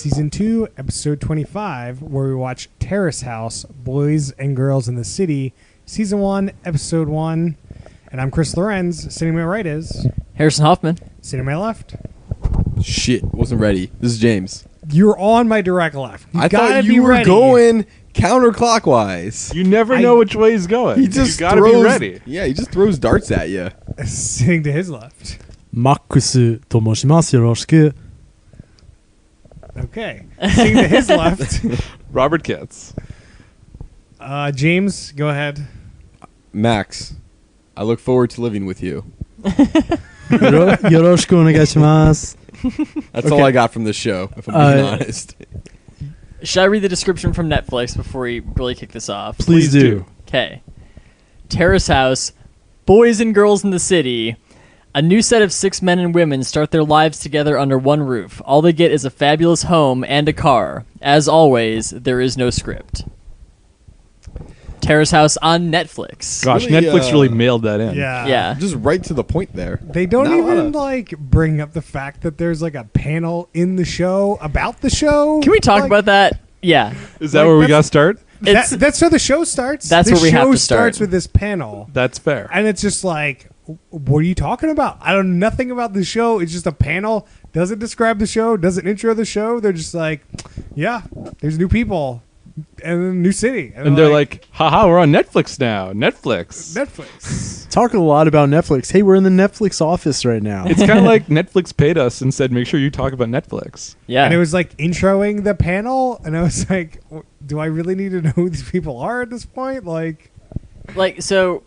Season 2, Episode 25, where we watch Terrace House, Boys and Girls in the City, Season 1, Episode 1. And I'm Chris Lorenz. Sitting to my right is... Harrison Hoffman. Sitting to my left... Shit, wasn't ready. This is James. You're on my direct left. I thought you were going counterclockwise. You never know which way he's going. He just you gotta be ready. Yeah, he just throws darts at you. Sitting to his left. Makusu tomoshimasu yoroshiku. Okay. Sitting to his left. Robert Kitts. James, go ahead. Max, I look forward to living with you. Yoroshiku onegaishimasu. That's all I got from this show, if I'm being honest. Should I read the description from Netflix before we really kick this off? Please do. Okay. Terrace House, Boys and Girls in the City. A new set of 6 men and women start their lives together under one roof. All they get is a fabulous home and a car. As always, there is no script. Terrace House on Netflix. Gosh, Really, Netflix really mailed that in. Yeah. Just right to the point there. They don't Not a even lot of- bring up the fact that there's a panel in the show about the show. Can we talk about that? Yeah. Is that Like, where we that's- got to start? That's how the show starts. That's the where we have to start. starts with this panel. That's fair. And it's just what are you talking about? I don't know nothing about the show. It's just a panel. Doesn't describe the show. Doesn't intro the show. They're just yeah, there's new people and a new city. And they're like, haha, we're on Netflix now. Netflix. Talk a lot about Netflix. Hey, we're in the Netflix office right now. It's kind of like Netflix paid us and said, make sure you talk about Netflix. Yeah. And it was introing the panel. And I was like, do I really need to know who these people are at this point? So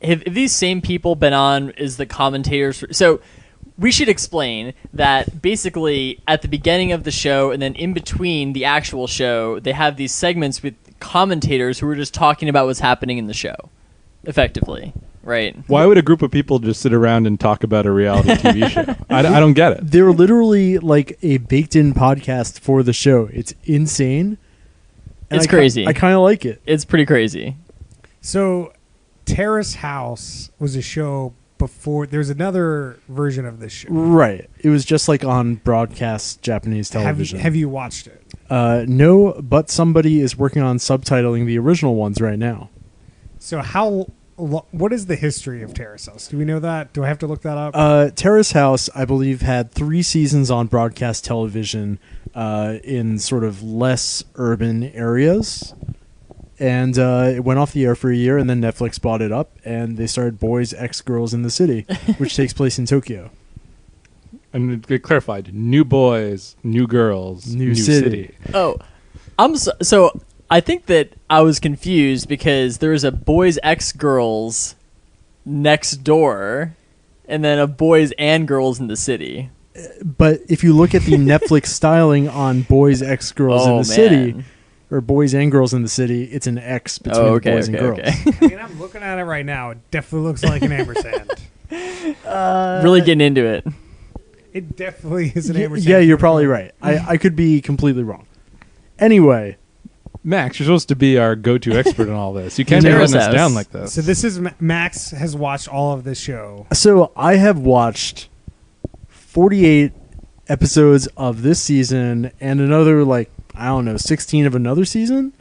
have these same people been on as the commentators? So we should explain that basically at the beginning of the show and then in between the actual show, they have these segments with commentators who are just talking about what's happening in the show, effectively, right? Why would a group of people just sit around and talk about a reality TV show? I don't get it. They're literally a baked-in podcast for the show. It's insane. And It's crazy. I kind of like it. It's pretty crazy. So Terrace House was a show before. There's another version of this show. Right. It was just on broadcast Japanese television. Have you watched it? No, but somebody is working on subtitling the original ones right now. So what is the history of Terrace House? Do we know that? Do I have to look that up? Terrace House, I believe, had 3 seasons on broadcast television in sort of less urban areas. And it went off the air for a year, and then Netflix bought it up, and they started Boys X Girls in the City, which takes place in Tokyo. And to get clarified, new boys, new girls, New city. Oh, so I think that I was confused because there was a Boys X Girls next door and then a Boys and Girls in the City. But if you look at the Netflix styling on Boys X Girls in the City, or Boys and Girls in the City, it's an X between the boys and girls. I mean, I'm looking at it right now. It definitely looks like an ampersand. Really getting into it. It definitely is an ampersand. Yeah, you're probably right. I could be completely wrong. Anyway. Max, you're supposed to be our go-to expert in all this. You can't be Terrace letting us House. down like this. So this is Max has watched all of this show. So I have watched 48 episodes of this season and another 16 of another season.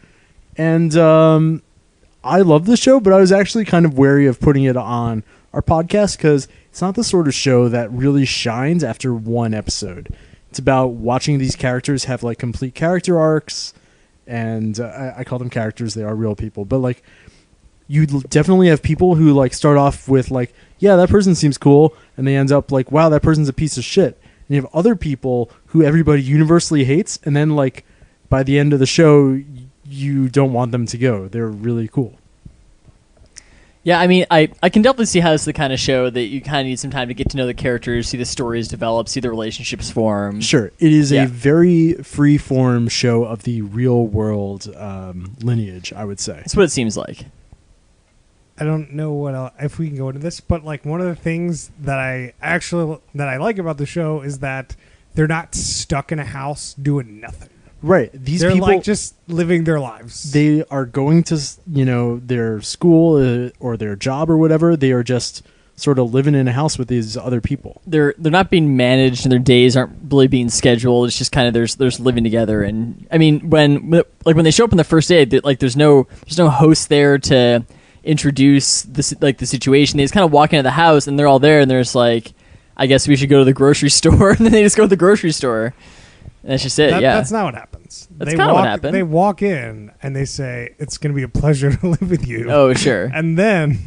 And I love this show, but I was actually kind of wary of putting it on our podcast because it's not the sort of show that really shines after one episode. It's about watching these characters have complete character arcs, and I call them characters. They are real people, but you definitely have people who start off with yeah, that person seems cool, and they end up wow, that person's a piece of shit. And you have other people who everybody universally hates, and then by the end of the show, you don't want them to go. They're really cool. Yeah, I mean, I can definitely see how it's the kind of show that you kind of need some time to get to know the characters, see the stories develop, see the relationships form. Sure. It is a very free-form show of the real-world lineage, I would say. That's what it seems like. I don't know what else, if we can go into this, but one of the things that I like about the show is that they're not stuck in a house doing nothing. Right. These They're people just living their lives. They are going to, their school or their job or whatever. They are just sort of living in a house with these other people. They're not being managed, and their days aren't really being scheduled. It's just kind of there's living together. And I mean, when they show up on the first day, there's no host there to introduce the situation. They just kind of walk into the house, and they're all there, and there's like, I guess we should go to the grocery store, and then they just go to the grocery store. And that's just it. That's not what happens. That's kind of what happened. They walk in and they say, "It's going to be a pleasure to live with you." Oh, sure. And then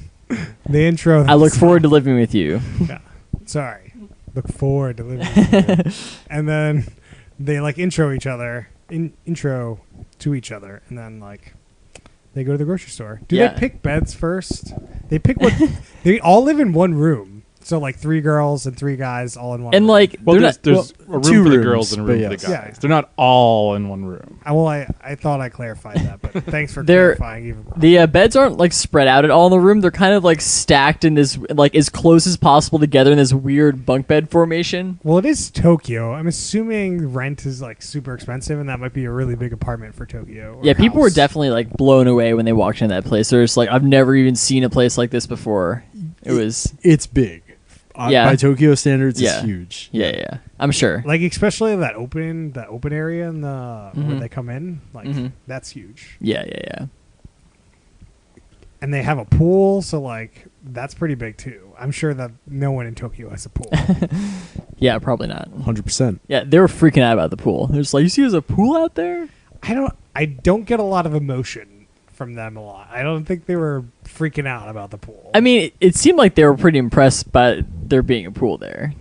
the intro. I look forward to living with you. Yeah. Sorry. Look forward to living with you. And then they like intro to each other, and then like they go to the grocery store. Do they pick beds first? They pick what? They all live in one room. So like 3 girls and 3 guys all in one room. And like, there's a room two for the rooms, girls and a room but for the guys. yes. They're not all in one room. I thought I clarified that, but thanks for clarifying even more. The beds aren't like spread out at all in the room. They're kind of like stacked in this like as close as possible together in this weird bunk bed formation. Well, it is Tokyo. I'm assuming rent is like super expensive, and that might be a really big apartment for Tokyo. Yeah, people were house. definitely like blown away when they walked into that place. They're just like, I've never even seen a place like this before. It's big. Yeah. By Tokyo standards, Yeah. it's huge. Yeah, I'm sure. Like especially that open area in the where they come in, like that's huge. Yeah. And they have a pool, so like that's pretty big too. I'm sure that no one in Tokyo has a pool. Yeah, probably not. 100%. Yeah, they were freaking out about the pool. They're just like, you see there's a pool out there? I don't get a lot of emotion from them a lot. I don't think they were freaking out about the pool. I mean, it seemed like they were pretty impressed by there being a pool there.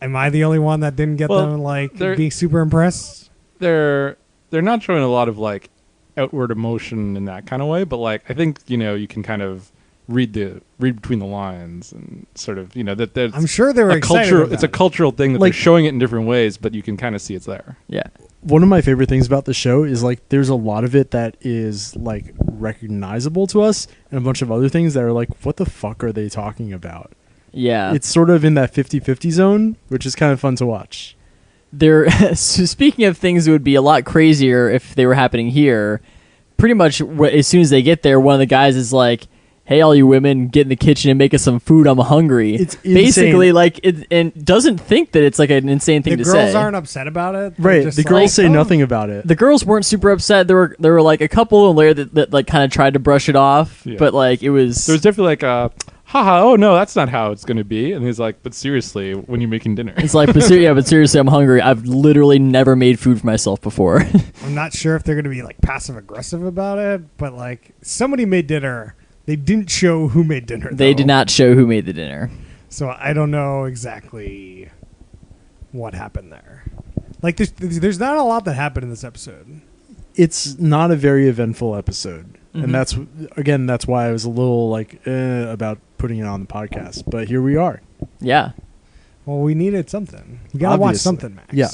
Am I the only one that didn't get them like being super impressed? They're not showing a lot of like outward emotion in that kind of way, but like I think you can kind of read between the lines and sort of that there's I'm sure they were excited about it's a it. cultural thing that Like- they're showing it in different ways, but you can kind of see it's there. Yeah. One of my favorite things about the show is like there's a lot of it that is like recognizable to us, and a bunch of other things that are like, what the fuck are they talking about? Yeah. It's sort of in that 50-50 zone, which is kind of fun to watch. So speaking of things that would be a lot crazier if they were happening here, pretty much as soon as they get there, one of the guys is like, "Hey, all you women, get in the kitchen and make us some food. I'm hungry." It's basically insane. like and doesn't think that it's like an insane thing The to girls say. aren't upset about it. They're Right. just The like, girls say "Oh." nothing about it. The girls weren't super upset. There were like a couple later that like kind of tried to brush it off, Yeah. but like it was. There was definitely like haha, oh no, that's not how it's going to be. And he's like, but seriously, when you're making dinner. It's like, but seriously, I'm hungry. I've literally never made food for myself before. I'm not sure if they're going to be like passive aggressive about it, but like somebody made dinner. They didn't show who made dinner. They though. did not show who made the dinner. So I don't know exactly what happened there. Like there's not a lot that happened in this episode. It's not a very eventful episode. Mhm. And that's why I was a little like about putting it on the podcast. But here we are. Yeah. Well, we needed something. You gotta watch Obviously. something, Max. Yeah.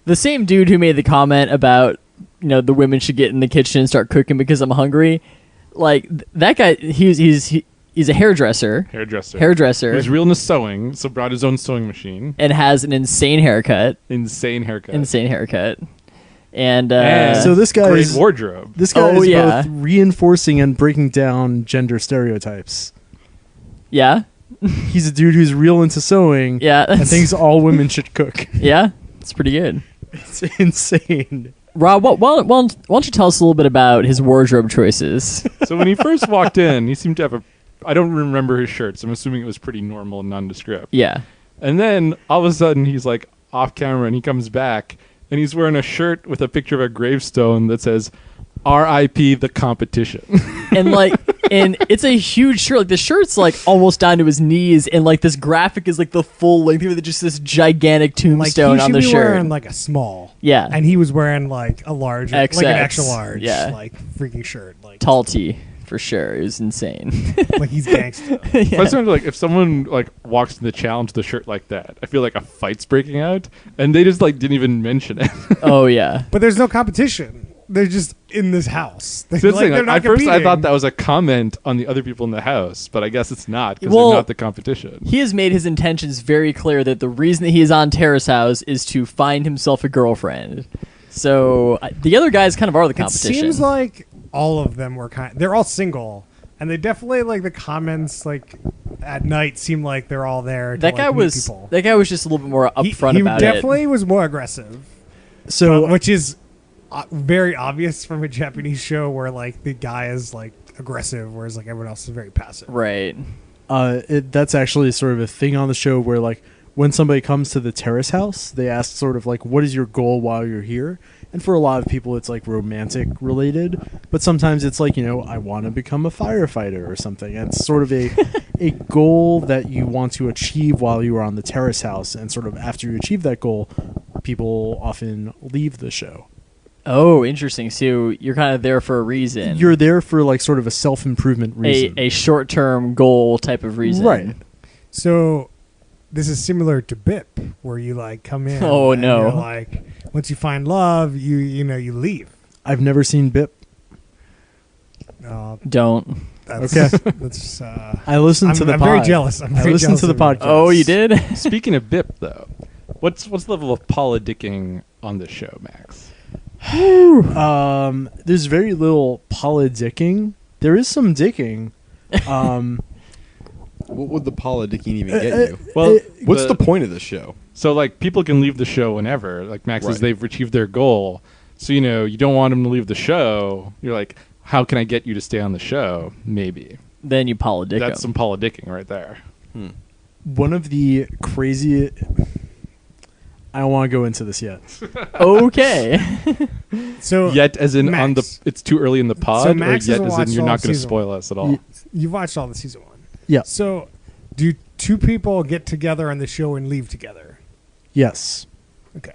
The same dude who made the comment about the women should get in the kitchen and start cooking because I'm hungry, like that guy, he's a hairdresser. Who's real into sewing, so brought his own sewing machine. And has an insane haircut. Insane haircut. And So this guy great is wardrobe. This guy Oh, is yeah. both reinforcing and breaking down gender stereotypes. yeah, He's a dude who's real into sewing yeah, and thinks all women should cook. yeah, it's pretty good. It's insane. Rob, why don't you tell us a little bit about his wardrobe choices? So when he first walked in, he seemed to have I don't remember his shirts. I'm assuming it was pretty normal and nondescript. Yeah, And then all of a sudden he's like off camera and he comes back and he's wearing a shirt with a picture of a gravestone that says R.I.P. the competition. and it's a huge shirt. Like the shirt's like almost down to his knees, and like this graphic is like the full length of it, just this gigantic Like tombstone he on should the be shirt. wearing like a small. Yeah. And he was wearing like a large, like an XX, extra large, yeah. like freaking shirt, like Tall T for sure. It was insane. like he's gangster. Yeah. But sometimes, like, if someone like walks in the challenge the shirt like that, I feel like a fight's breaking out, and they just like didn't even mention it. Oh yeah. But there's no competition. They're just in this house. So that's the thing, they're like, not at first I competing. thought that was a comment on the other people in the house, but I guess it's not because Well, they're not the competition. He has made his intentions very clear that the reason that he is on Terrace House is to find himself a girlfriend. So the other guys kind of are the It competition. seems like all of them were they're all single, And they definitely like the comments like at night seem like they're all there. To, That guy like, meet was people. just a little bit more upfront he about definitely was more aggressive. So Which is very obvious from a Japanese show where like the guy is like aggressive, whereas like everyone else is very passive. it. Right. that's actually sort of a thing on the show where like when somebody comes to the Terrace House, they ask sort of like, what is your goal while you're here? And for a lot of people, it's like romantic related, but sometimes it's like, I want to become a firefighter or something. And it's sort of a goal that you want to achieve while you are on the Terrace House. And sort of after you achieve that goal, people often leave the show. Oh, interesting. So you're kind of there for a reason. You're there for like sort of a self-improvement reason. a short-term goal type of reason. Right. So this is similar to BIP, where you like come in. Oh, and no. you're, like once you find love, you leave. I've never seen BIP. Don't. That's, Okay. That's. I listened to the I'm pod. very jealous. I listened to the podcast. Oh, you did? Speaking of BIP, though, what's the level of politicking on this show, Max? There's very little politicking. There is some dicking. What would the politicking even get you? Well, What's the point of the show? So, like, people can leave the show whenever. Like, Max says Right. they've achieved their goal. So, you don't want them to leave the show. You're like, how can I get you to stay on the show? Maybe. Then you politic That's 'em. some politicking right there. One of the crazy. I don't want to go into this yet. Okay. So Yet, as in on the, Max. it's too early in the pod, So or Max yet hasn't as in watched you're all not of going to season spoil one. us at all. You've watched all the season 1. Yeah. So do two people get together on the show and leave together? Yes. Okay.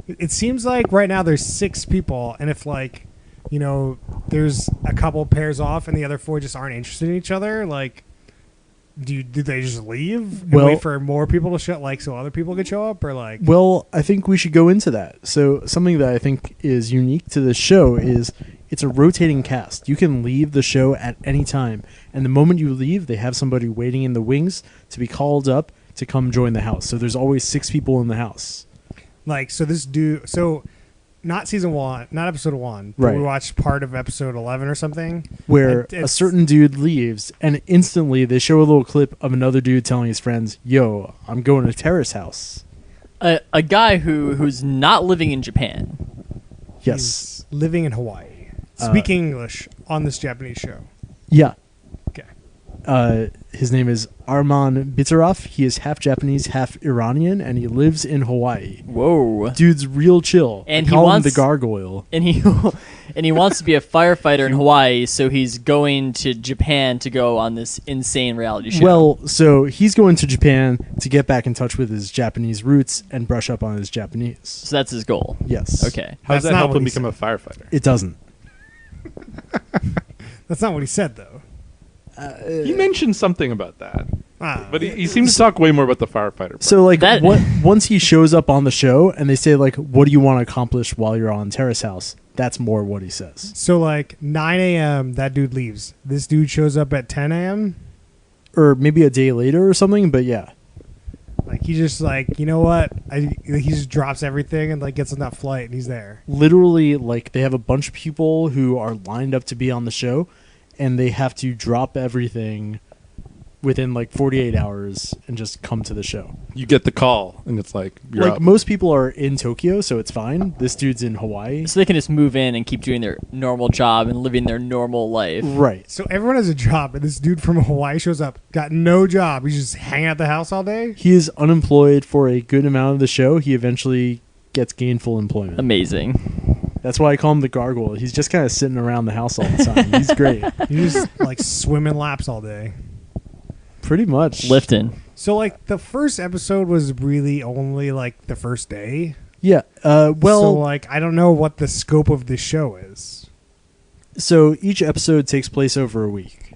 It seems like right now there's 6 people, and if like, there's a couple pairs off and the other 4 just aren't interested in each other, like, do they just leave and Well- wait for more people to show, like, so other people could show up, or like? Well, I think we should go into that. So something that I think is unique to this show is it's a rotating cast. You can leave the show at any time, and the moment you leave, they have somebody waiting in the wings to be called up to come join the house. So there's always 6 people in the house. Like, so this dude, so not season 1, not episode 1, but Right. we watched part of episode 11 or something. Where It- a it's- certain dude leaves, and instantly they show a little clip of another dude telling his friends, "Yo, I'm going to Terrace House." a guy who's not living in Japan. Yes. He's living in Hawaii, speaking English on this Japanese show. Yeah. Okay. His name is Arman Bitteroff. He is half Japanese, half Iranian, and he lives in Hawaii. Whoa. Dude's real chill. And I he call wants- him the gargoyle. And he and he wants to be a firefighter in Hawaii, so he's going to Japan to go on this insane reality show. Well, so he's going to Japan to get back in touch with his Japanese roots and brush up on his Japanese. so that's his goal. Yes. Okay. How does That's that not help what him he become a firefighter? It doesn't. That's not what he said, though. He mentioned something about that. But But he seemed to talk way more about the firefighter part. So, like, That- once he shows up on the show and they say, like, what do you want to accomplish while you're on Terrace House? That's more what he says. So like 9 a.m. that dude leaves. This dude shows up at 10 a.m. Or maybe a day later or something, but yeah. Like he just like, you know what? He just drops everything and like gets on that flight and he's there. Literally, like, they have a bunch of people who are lined up to be on the show, and they have to drop everything within like 48 hours and just come to the show. You get the call, and it's like, you're Like, up. most people are in Tokyo, so it's fine. This dude's in Hawaii. So they can just move in and keep doing their normal job and living their normal life. Right. So everyone has a job, and this dude from Hawaii shows up, got no job. He's just hanging out the house all day. He is unemployed for a good amount of the show. He eventually gets gainful employment. Amazing. That's why I call him the gargoyle. He's just kind of sitting around the house all the time. He's great. He's just like swimming laps all day. Pretty much. Lifting. So like the first episode was really only like the first day. Yeah. so Well, like I don't know what the scope of this show is. so each episode takes place over a week.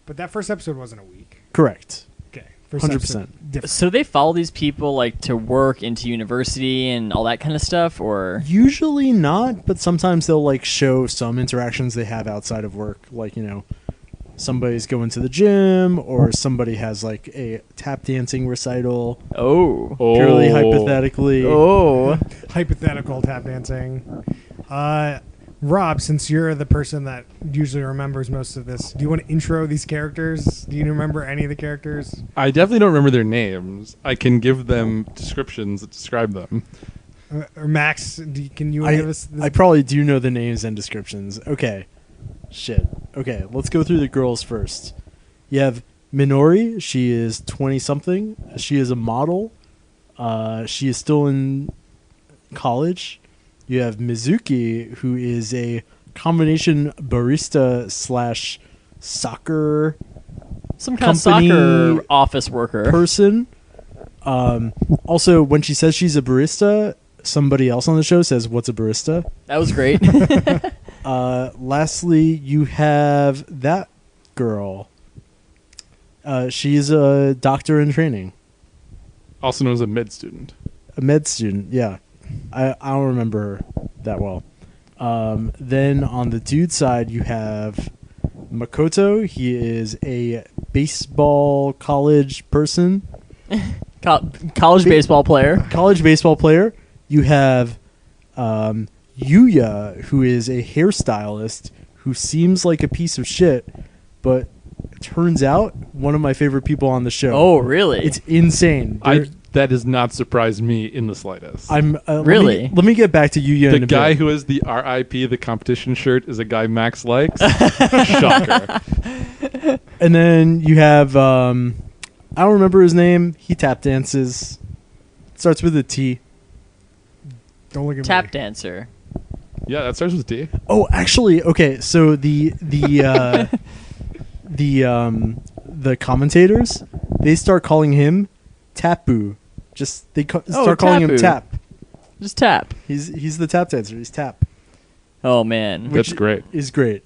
But that first episode wasn't a week. Correct. Okay. First 100%. episode, different. So they follow these people like to work, into university, and all that kind of stuff, or Usually not, but sometimes they'll like show some interactions they have outside of work. Like, you know, somebody's going to the gym, or somebody has like a tap dancing recital. oh, Purely hypothetically. oh, Hypothetical tap dancing. Rob, since you're the person that usually remembers most of this, do you want to intro these characters? Do you remember any of the characters? I definitely don't remember their names. I can give them descriptions that describe them. Or Max, can you give us? I probably do know the names and descriptions. Okay. Shit. Okay, let's go through the girls first. You have Minori. She is 20-something. She is a model. She is still in college. You have Mizuki, who is a combination barista / soccer Some kind of company soccer office worker. person. Also, when she says she's a barista, somebody else on the show says, "What's a barista?" That was great. Lastly, you have that girl. She's a doctor in training. Also known as a med student. A med student, yeah. I don't remember her that well. Then on the dude side, you have Makoto. He is a baseball college person. College baseball player. College baseball player. You have Yuya, who is a hairstylist who seems like a piece of shit, but turns out one of my favorite people on the show. Oh, really? It's insane. That does not surprise me in the slightest. I'm Really? Let me get back to Yuya. The in a guy bit. who has the RIP, the competition shirt, is a guy Max likes. Shocker. And then you have I don't remember his name. He tap dances. Starts with a T. Don't look at Tap me. dancer. Yeah, that starts with D. Oh, actually, okay. So the commentators, they start calling him Tapu. Just start calling him Tapu. Tap. Just tap. He's the tap dancer. He's Tap. Oh, man. That's great. Is great.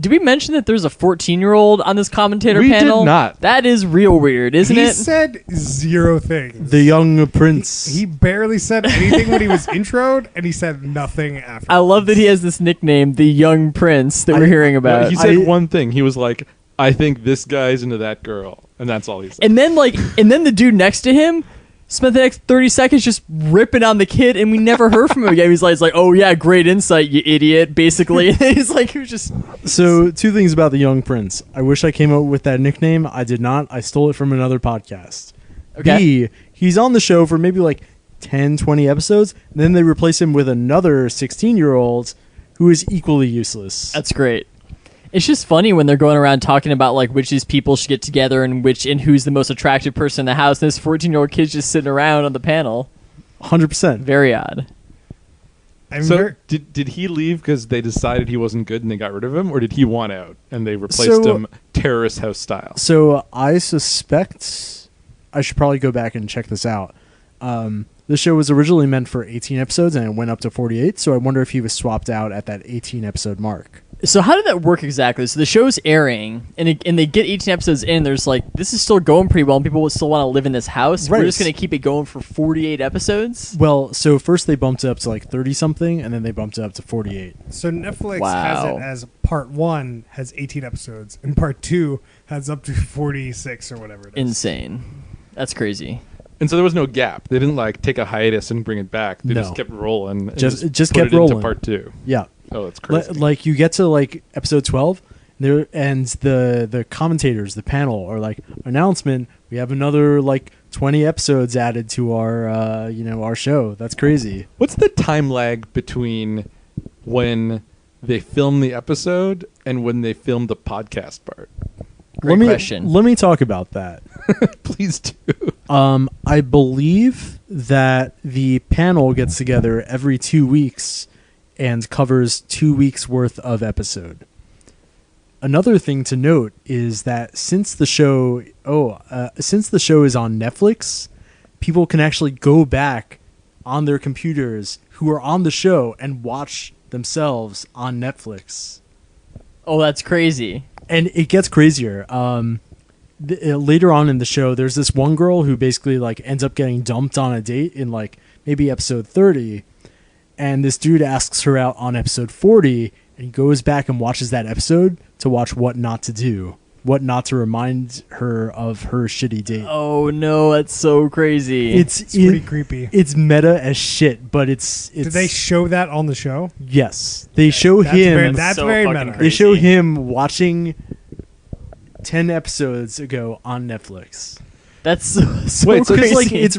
Did we mention that there's a 14-year-old on this commentator We panel? did not. That is real weird, isn't He it? said zero things. The young prince. He barely said anything when he was introed, and he said nothing after. I love that he has this nickname, the Young Prince, that we're hearing about. He said one thing. He was like, I think this guy's into that girl. And that's all he said. And then the dude next to him spent the next 30 seconds just ripping on the kid, and we never heard from him again. He's like, oh yeah, great insight, you idiot, basically. And he's like, he was just... So, two things about the young prince. I wish I came up with that nickname. I did not. I stole it from another podcast. Okay. B, he's on the show for maybe like 10, 20 episodes, and then they replace him with another 16-year-old who is equally useless. That's great. It's just funny when they're going around talking about like which these people should get together and who's the most attractive person in the house. And this 14-year-old kid's just sitting around on the panel. 100%. Very odd. So did he leave because they decided he wasn't good and they got rid of him, or did he want out and they replaced him Terrace House style? So I suspect I should probably go back and check this out. The show was originally meant for 18 episodes and it went up to 48, so I wonder if he was swapped out at that 18 episode mark. So how did that work exactly? So the show's airing, and they get 18 episodes in. There's like, this is still going pretty well, and people still want to live in this house. Right. We're just going to keep it going for 48 episodes? Well, so first they bumped it up to like 30-something, and then they bumped it up to 48. So Netflix Wow. has it as part 1 has 18 episodes, and part 2 has up to 46 or whatever it is. Insane. That's crazy. And so there was no gap. They didn't like take a hiatus and bring it back. They No. just kept rolling. And Just put kept it rolling. into part 2. Yeah. Oh, that's crazy. Like you get to like episode 12 there, and the commentators, the panel are like, announcement, we have another like 20 episodes added to our our show. That's crazy. What's the time lag between when they film the episode and when they film the podcast part? Great question. Let me talk about that. Please do. I believe that the panel gets together every 2 weeks and covers 2 weeks worth of episode. Another thing to note is that since the show is on Netflix, people can actually go back on their computers who are on the show and watch themselves on Netflix. Oh, that's crazy. And it gets crazier. Later on in the show, there's this one girl who basically like ends up getting dumped on a date in like maybe episode 30. And this dude asks her out on episode 40 and he goes back and watches that episode to watch what not to do. what not to remind her of her shitty date. Oh no, that's so crazy. It's pretty creepy. It's meta as shit, but it's Did they show that on the show? yes. They show him. That's so very fucking meta. crazy. They show him watching 10 episodes ago on Netflix. That's so Wait, so crazy. Like it's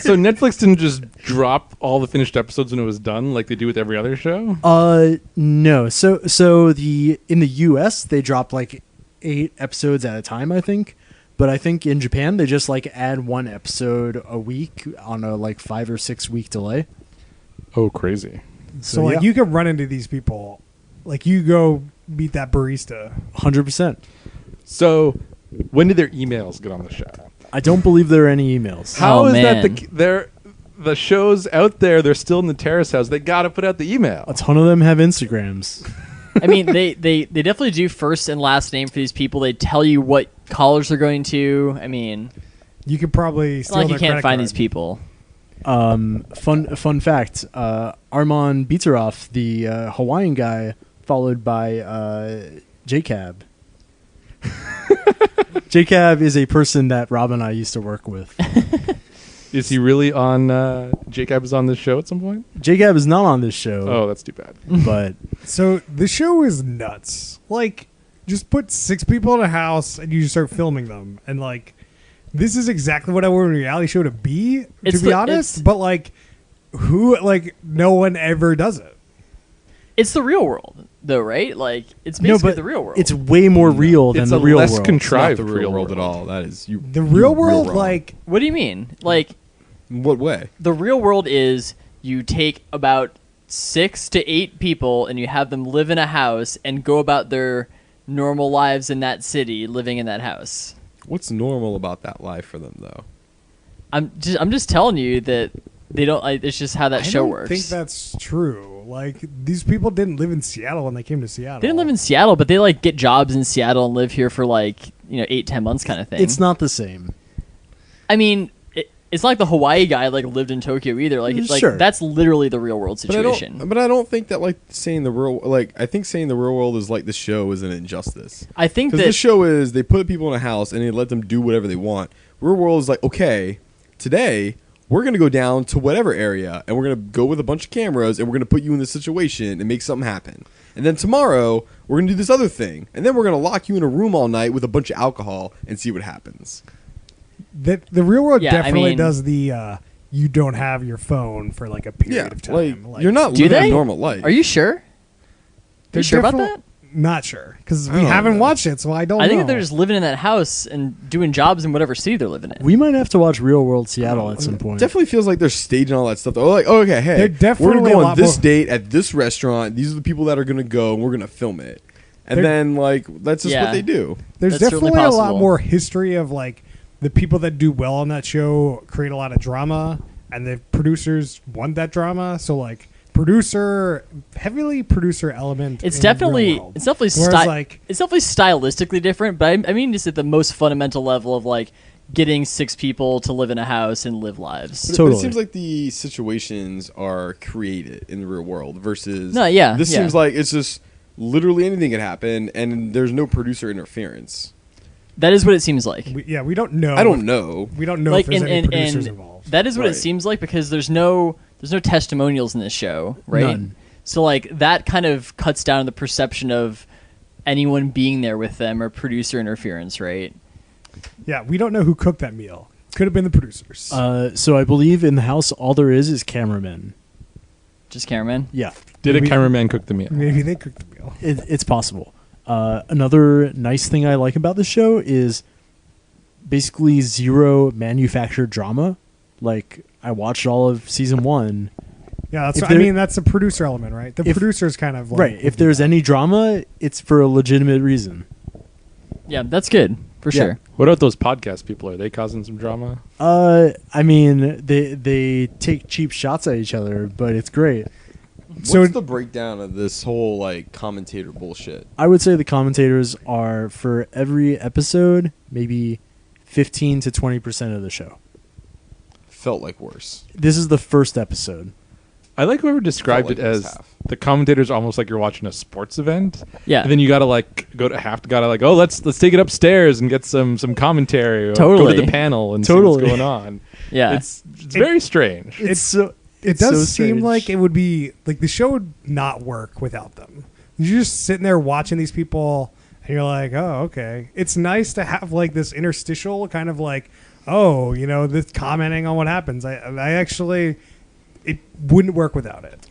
So Netflix didn't just drop all the finished episodes when it was done, like they do with every other show. no. So in the US they drop like 8 episodes at a time, I think. But I think in Japan they just like add 1 episode a week on a like 5 or 6 week delay. Oh, crazy! So like yeah. you can run into these people, like you go meet that barista. 100%. So when did their emails get on the show? I don't believe there are any emails. How is man. that the show's out there? They're still in the Terrace House. They got to put out the email. A ton of them have Instagrams. I mean, they definitely do first and last name for these people. They tell you what college they're going to. I mean, You could probably it's steal not like you their can't credit find card. these people. Fun fact, Armand Bitaroff, the Hawaiian guy, followed by J-Cab. J-Cab is a person that Rob and I used to work with. Is he really on? Jacob is on this show at some point. J-Cab is not on this show, Oh, that's too bad. but So the show is nuts. Like, just put 6 people in a house and you just start filming them, and like, this is exactly what I want a reality show to be. It's to be the- honest, it's- but like, no one ever does it. It's the real world, though, right? Like, it's no, basically but the real world. it's way more real than It's the a real less world. It's not contrived the real world at all. That is you. The real you're world, wrong. like, What do you mean? Like, In what way? the real world is you take about 6 to 8 people and you have them live in a house and go about their normal lives in that city, living in that house. What's normal about that life for them, though? I'm just telling you that they don't. Like, it's just how that I show don't works. think that's true. Like, these people didn't live in Seattle when they came to Seattle. They didn't live in Seattle, but they like get jobs in Seattle and live here for like 8-10 months kind of thing. It's not the same. I mean, it's not like the Hawaii guy like lived in Tokyo either. Like, Sure. that's literally the real world situation. But I don't think that like saying the real I think saying the real world is like the show is an injustice. I think Because that this show is they put people in a house and they let them do whatever they want. Real world is like, okay, today we're gonna go down to whatever area and we're gonna go with a bunch of cameras and we're gonna put you in this situation and make something happen. And then tomorrow we're gonna do this other thing. And then we're gonna lock you in a room all night with a bunch of alcohol and see what happens. The real world Yeah, I definitely mean- does the you don't have your phone for like a period of time. like you're not Do living they? a normal life. Are you sure? Are They're you sure about definitely- that? Not sure because I we don't haven't know. watched it, so I don't. I think know. that they're just living in that house and doing jobs in whatever city they're living in. We might have to watch Real World Seattle at some point. Definitely feels like they're staging all that stuff. Though. Like, oh, okay, hey, They're definitely we're gonna a go on lot this more- date at this restaurant. These are the people that are gonna go, and we're gonna film it. And They're- then like that's just Yeah. what they do. There's That's certainly definitely a lot possible. more history of like the people that do well on that show create a lot of drama, and the producers want that drama. So like heavily producer element. It's in definitely Real World. it's definitely Whereas, like, it's definitely stylistically different, but I mean just at the most fundamental level of like getting 6 people to live in a house and live lives. But Totally. it seems like the situations are created in the real world versus No, yeah, This yeah. seems like it's just literally anything can happen, and there's no producer interference. That is what it seems like. we don't know. I don't know. We don't know Like if there's and, any and, producers and involved. that is what it Right. seems like because there's no testimonials in this show, right? None. So like that kind of cuts down the perception of anyone being there with them or producer interference, right? Yeah, we don't know who cooked that meal. Could have been the producers. So I believe in the house all there is cameramen. Just cameraman. Yeah, Did a Maybe- cameraman cook the meal? Maybe they cooked the meal. it's possible. Another nice thing I like about this show is basically zero manufactured drama. Like I watched all of season 1. Yeah, that's. If I there- mean, that's the producer element, right? The If- producers kind of like, Right. If there's any drama, it's for a legitimate reason. Yeah, that's good for Yeah. sure. What about those podcast people? Are they causing some drama? I mean, they take cheap shots at each other, but it's great. So- What's the breakdown of this whole like commentator bullshit? I would say the commentators are for every episode, maybe 15 to 20% of the show. Felt like worse. This is the first episode. I like whoever described Felt it like as this half. the commentators almost like you're watching a sports event. Yeah. And then you gotta like go to gotta like, oh, let's take it upstairs and get some commentary. Or Totally. Go to the panel and Totally. see what's going on. Yeah. It's very strange. It's so It it's does so seem strange. like it would be like the show would not work without them. You're just sitting there watching these people, and you're like, oh, okay. It's nice to have like this interstitial kind of like, oh, this commenting on what happens. I actually, it wouldn't work without it.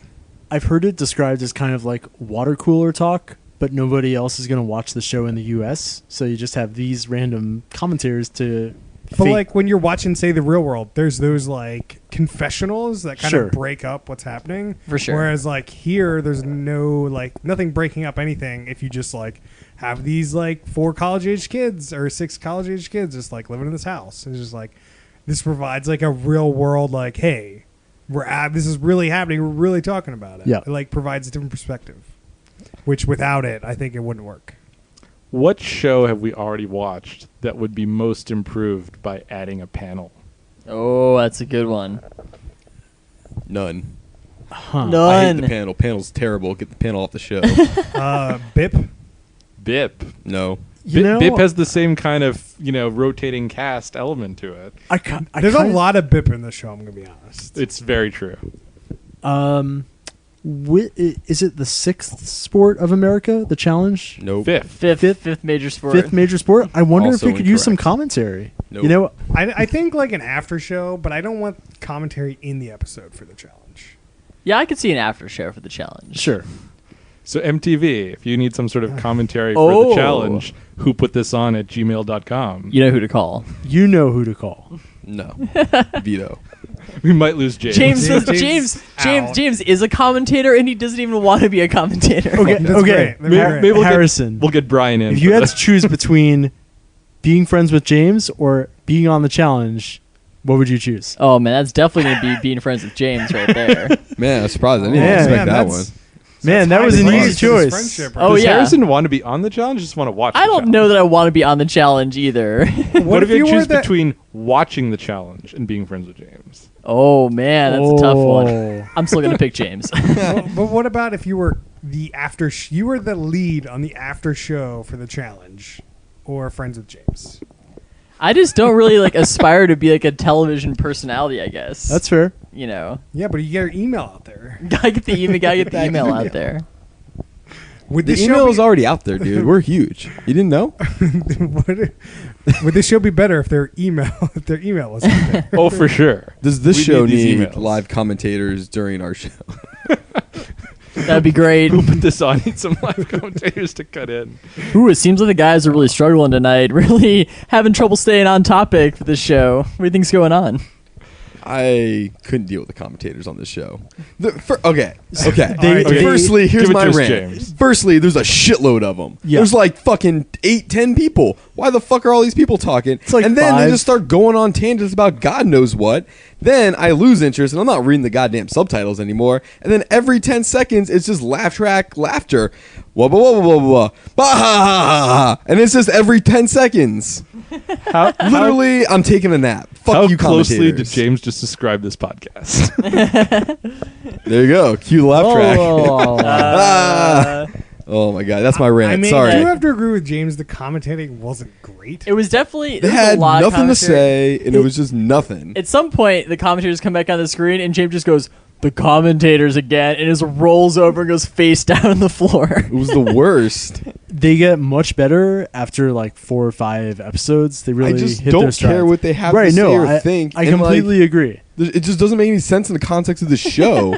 I've heard it described as kind of like water cooler talk, but nobody else is going to watch the show in the U.S. So you just have these random commentators to. But fake- like when you're watching, say, The Real World, there's those like confessionals that kind Sure. of break up what's happening. For sure. Whereas like here, there's nothing breaking up anything if you just like have these like 4 college-age kids or 6 college-age kids just like living in this house. It's just like this provides like a real world like, hey, this is really happening. We're really talking about it. Yeah. It like provides a different perspective, which without it, I think it wouldn't work. What show have we already watched that would be most improved by adding a panel? Oh, that's a good one. None. Huh. I hate None. the panel. Panel's terrible. Get the panel off the show. BIP. BIP. No. BIP has the same kind of rotating cast element to it. There's a lot of BIP in the show. I'm gonna be honest. It's very true. Is it the 6th sport of America, the challenge? Nope. Fifth major sport. 5th major sport? I wonder Also if we could use some incorrect. commentary. Nope. I think like an after show, but I don't want commentary in the episode for the challenge. Yeah, I could see an after show for the challenge. Sure. So MTV, if you need some sort of commentary for Oh. the challenge, who put this on at gmail.com? You know who to call. You know who to call. No. Veto. We might lose James. James is a commentator, and he doesn't even want to be a commentator. Okay, That's okay. great. That's great. we'll Harrison, We'll get Brian in. if you for had the- to choose between being friends with James or being on the challenge, what would you choose? Oh man, that's definitely gonna be being friends with James right there. Man, I'm surprised. I didn't Yeah, expect man, that that's- one. Man, that high was an praise easy to this choice. friendship, Oh, Does yeah. Harrison want to be on the challenge? Or just want to watch? I the don't challenge? know that I want to be on the challenge either. What if you were choose the- between watching the challenge and being friends with James? Oh man, that's a tough one. Oh. I'm still gonna pick James. But what about if you were the you were the lead on the after show for the challenge, or friends with James? I just don't really aspire to be a television personality. I guess That's fair. Yeah, Yeah, but you get your email out there. gotta get the email out there. Would The this email show is already out there, dude. We're huge. You didn't know? would this show be better if their email was out there? Oh, for sure. Does this We show need these need emails. live commentators during our show? That'd be great. Who put this on? Need some live commentators to cut in. Ooh, it seems like the guys are really struggling tonight. Really having trouble staying on topic for this show. What do you think's going on? I couldn't deal with the commentators on this show. Okay. They- Okay. Firstly, here's Give it my to us, rant. James. Firstly, there's a shitload of them. Yeah. There's like fucking 8-10 people. Why the fuck are all these people talking? It's like and then 5. they just start going on tangents about God knows what. Then I lose interest and I'm not reading the goddamn subtitles anymore. And then every 10 seconds, it's just laugh track laughter. Wah, wah, wah, wah, wah, wah. Bah, ha, ha, ha, ha. And it's just every 10 seconds. Literally, I'm taking a nap. Fuck How you, closely did commentators. James just describe this podcast? There you go. Cue the laugh track. Oh, Ah. Oh my god, that's my rant. I mean, Sorry. I do have to agree with James. The commentating wasn't great. it was definitely They there was had a lot of nothing to commentary. say, and it was just nothing. At some point, the commentators come back on the screen, and James just goes, "The commentators again," and just rolls over and goes face down on the floor. It was the worst. They get much better after 4 or 5 episodes. They really I just hit their don't stride. care what they have right, to say no, or I, think. I and, completely agree. it just doesn't make any sense in the context of the show.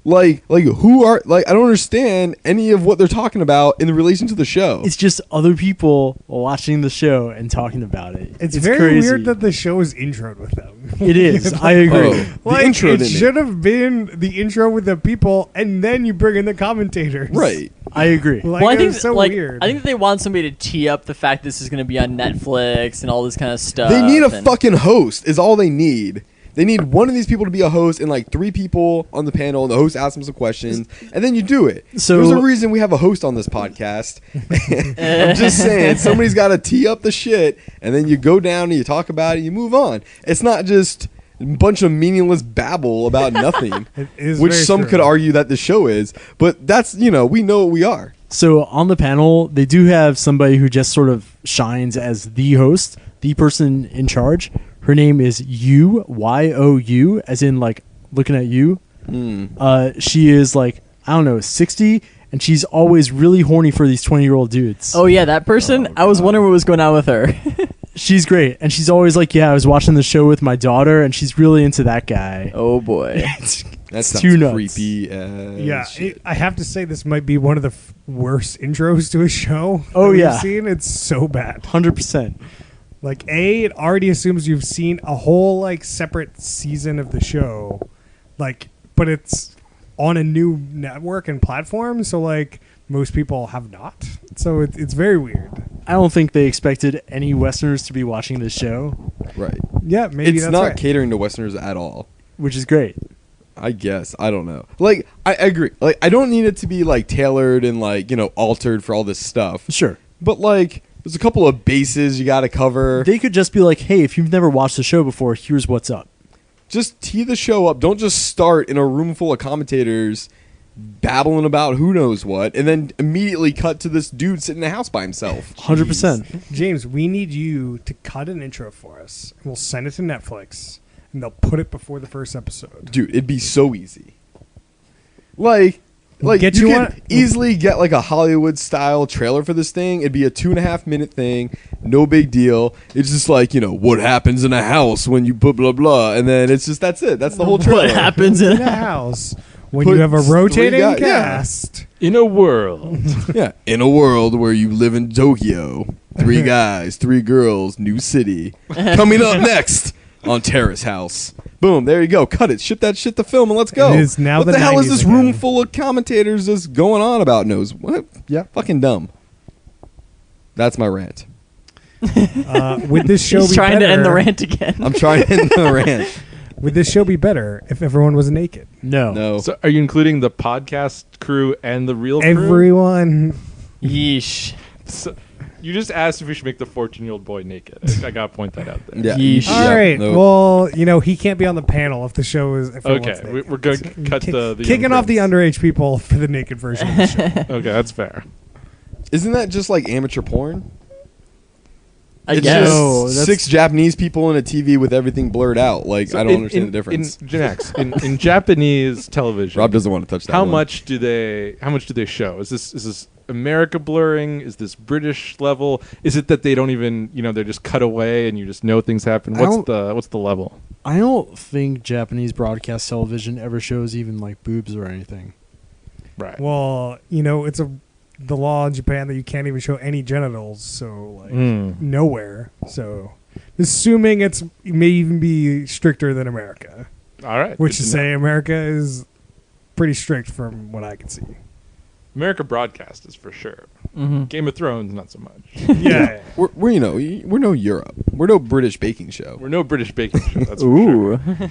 Who are I don't understand any of what they're talking about in relation to the show. It's just other people watching the show and talking about it. It's very crazy. weird that the show is introed with them. It is. I agree. The intro it didn't should have been the intro with the people, and then you bring in the commentators. right. I agree. Like, Well, I it think was so like weird. I think that they want somebody to tee up the fact this is going to be on Netflix and all this kind of stuff. They need a and- fucking host. Is all they need. They need one of these people to be a host and 3 people on the panel, and the host asks them some questions, and then you do it. So- There's a reason we have a host on this podcast. I'm just saying, somebody's got to tee up the shit, and then you go down and you talk about it, and you move on. It's not just bunch of meaningless babble about nothing, It is which very some true. could argue that the show is. But that's, we know what we are. So on the panel, they do have somebody who just sort of shines as the host, the person in charge. Her name is You, as in like looking at you. She is like, I don't know, 60, and she's always really horny for these 20-year-old dudes. Oh yeah, that person. I was wondering what was going on with her. She's great, and she's always like, yeah, I was watching the show with my daughter, and she's really into that guy. Oh boy. That sounds too nuts. creepy as Yeah, shit. I have to say this might be one of the worst intros to a show. Oh, that we've yeah. seen. It's so bad. 100%. Like it already assumes you've seen a whole like separate season of the show, like, but it's on a new network and platform. So like most people have not. So it's very weird. I don't think they expected any Westerners to be watching this show, Right. Yeah, maybe It's that's not right. catering to Westerners at all. which is great. I guess. I don't know. Like, I agree. Like, I don't need it to be, like, tailored and, like, altered for all this stuff. Sure. But, like, there's a couple of bases you got to cover. They could just be like, hey, if you've never watched the show before, here's what's up. Just tee the show up. Don't just start in a room full of commentators babbling about who knows what and then immediately cut to this dude sitting in a house by himself. 100%. James, we need you to cut an intro for us. We'll send it to Netflix, and they'll put it before the first episode. Dude, it'd be so easy. Like Get you you could on- easily get like a Hollywood style trailer for this thing. It'd be a 2.5 minute thing, no big deal. It's just like, what happens in a house when you put blah blah, and then it's just that's it. That's the whole trailer. What happens In in a house, when Put you have a three rotating guys- yeah. cast. In a world. Yeah, in a world where you live in Tokyo, 3 guys, 3 girls, new city. Coming up next on Terrace House. Boom, there you go. Cut it. Ship that shit to film and let's go. It is now what the the hell is 90s this again. room full of commentators just going on about knows what? Yeah. Fucking dumb. That's my rant. Would this show He's be trying to end the better- rant again. I'm trying to end the rant. Would this show be better if everyone was naked? No. No. So are you including the podcast crew and the real crew? Everyone. Yeesh. So, you just asked if we should make the 14-year-old boy naked. I gotta point that out there. Yeah. Yeesh. All Yeah, right. no. Well, he can't be on the panel if the show is. If Okay, everyone's naked. we're going to cut the kicking young off the prince. underage people for the naked version of the show. Okay, that's fair. Isn't that just like amateur porn? I It's guess. just No, that's- 6 Japanese people in a TV with everything blurred out. Like, I don't understand the difference. In Japanese television, Rob doesn't want to touch that how one. much do they show? Is this America blurring? Is this British level? Is it that they don't even they're just cut away and you just know things happen? I What's the level? I don't think Japanese broadcast television ever shows even like boobs or anything. Right. Well, it's the law in Japan that you can't even show any genitals, so like Mm. nowhere. So, assuming it may even be stricter than America, All right. which good to to know. say America is pretty strict from what I can see. America broadcast is for sure. Mm-hmm. Game of Thrones, not so much. Yeah. We're we're no Europe. We're no British baking show. We're no British baking show. That's for sure. Ooh.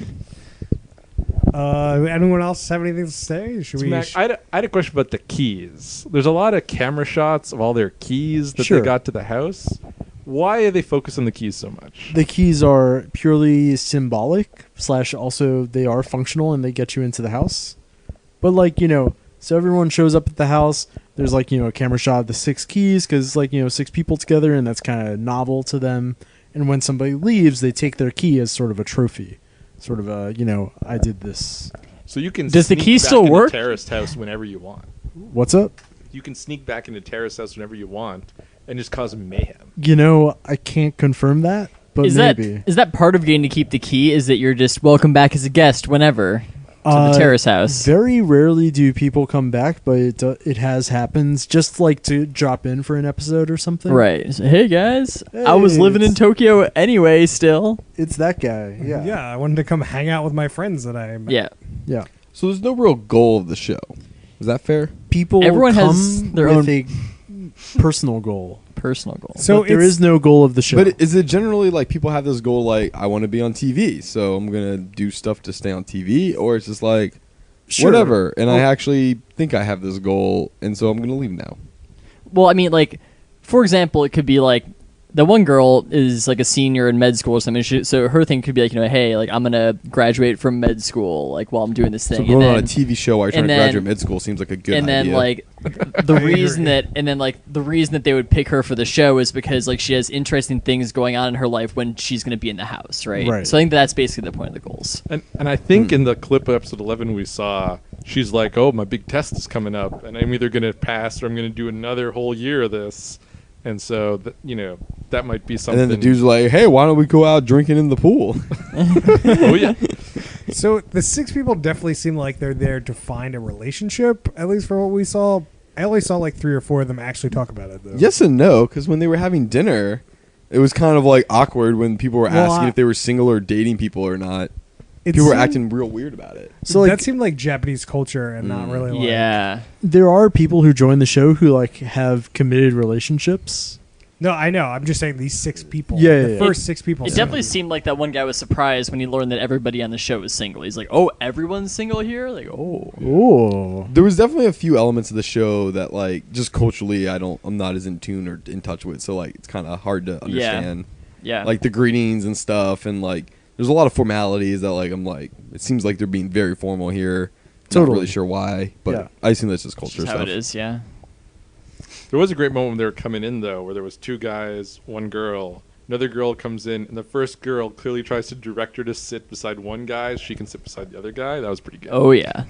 Anyone else have anything to say? Should we? Smack, I had a question about the keys. There's a lot of camera shots of all their keys that Sure. they got to the house. Why are they focused on the keys so much? The keys are purely symbolic / also they are functional and they get you into the house. But so everyone shows up at the house. There's a camera shot of the 6 keys because 6 people together and that's kind of novel to them. And when somebody leaves, they take their key as sort of a trophy. Sort of I did this. So you can Does the sneak key back still into work? Terrace House whenever you want. What's up? You can sneak back into Terrace House whenever you want and just cause mayhem. I can't confirm that, but Is maybe. that part of getting to keep the key? Is that you're just welcome back as a guest whenever to the Terrace House? Very rarely do people come back, but it has happened. Just like to drop in for an episode or something. Right. So, hey guys, I was Hey, living in it's- Tokyo anyway. Still. It's that guy. Yeah. Yeah, I wanted to come hang out with my friends that I met. Yeah. Yeah. So there's no real goal of the show. Is that fair? People Everyone come has their with own- a personal goal. Personal goal. So But there it's- is no goal of the show. But is it generally like people have this goal like I want to be on TV, so I'm gonna do stuff to stay on TV, or it's just like Sure. whatever, and I Well- actually think I have this goal, and so I'm gonna leave now. Well, I mean, for example, it could be the one girl is like a senior in med school or something. So her thing could be like, hey, like I'm gonna graduate from med school, like while I'm doing this thing. So going on a TV show while you're trying to graduate med school seems like a good idea. And then like the reason that they would pick her for the show is because like she has interesting things going on in her life when she's gonna be in the house, right? Right. So I think that's basically the point of the goals. And I think in the clip of episode 11 we saw, she's like, "Oh, my big test is coming up, and I'm either going to pass or I'm going to do another whole year of this." And so, that might be something. And then the dude's like, "Hey, why don't we go out drinking in the pool?" Oh yeah. So the 6 people definitely seem like they're there to find a relationship, at least for what we saw. I only saw like 3 or 4 of them actually talk about it, though. Yes and no, because when they were having dinner, it was kind of like awkward when people were asking if they were single or dating people or not. People were acting real weird about it. So that seemed like Japanese culture and not really like... Yeah. There are people who join the show who like have committed relationships. No, I know. I'm just saying these 6 people. Yeah, the yeah. first 6 people. It definitely seemed like that one guy was surprised when he learned that everybody on the show was single. He's like, "Oh, everyone's single here?" Like, "Oh." Oh. There was definitely a few elements of the show that, like, just culturally, I'm not as in tune or in touch with. So, like, it's kind of hard to understand. Yeah. Like the greetings and stuff, and like, there's a lot of formalities that, like, I'm like, it seems like they're being very formal here. Totally. Not really sure why, but Yeah. I assume that's just That's culture just how stuff. it is, yeah. There was a great moment when they were coming in, though, where there was 2 guys, 1 girl. Another girl comes in, and the first girl clearly tries to direct her to sit beside one guy so she can sit beside the other guy. That was pretty good. Oh, yeah.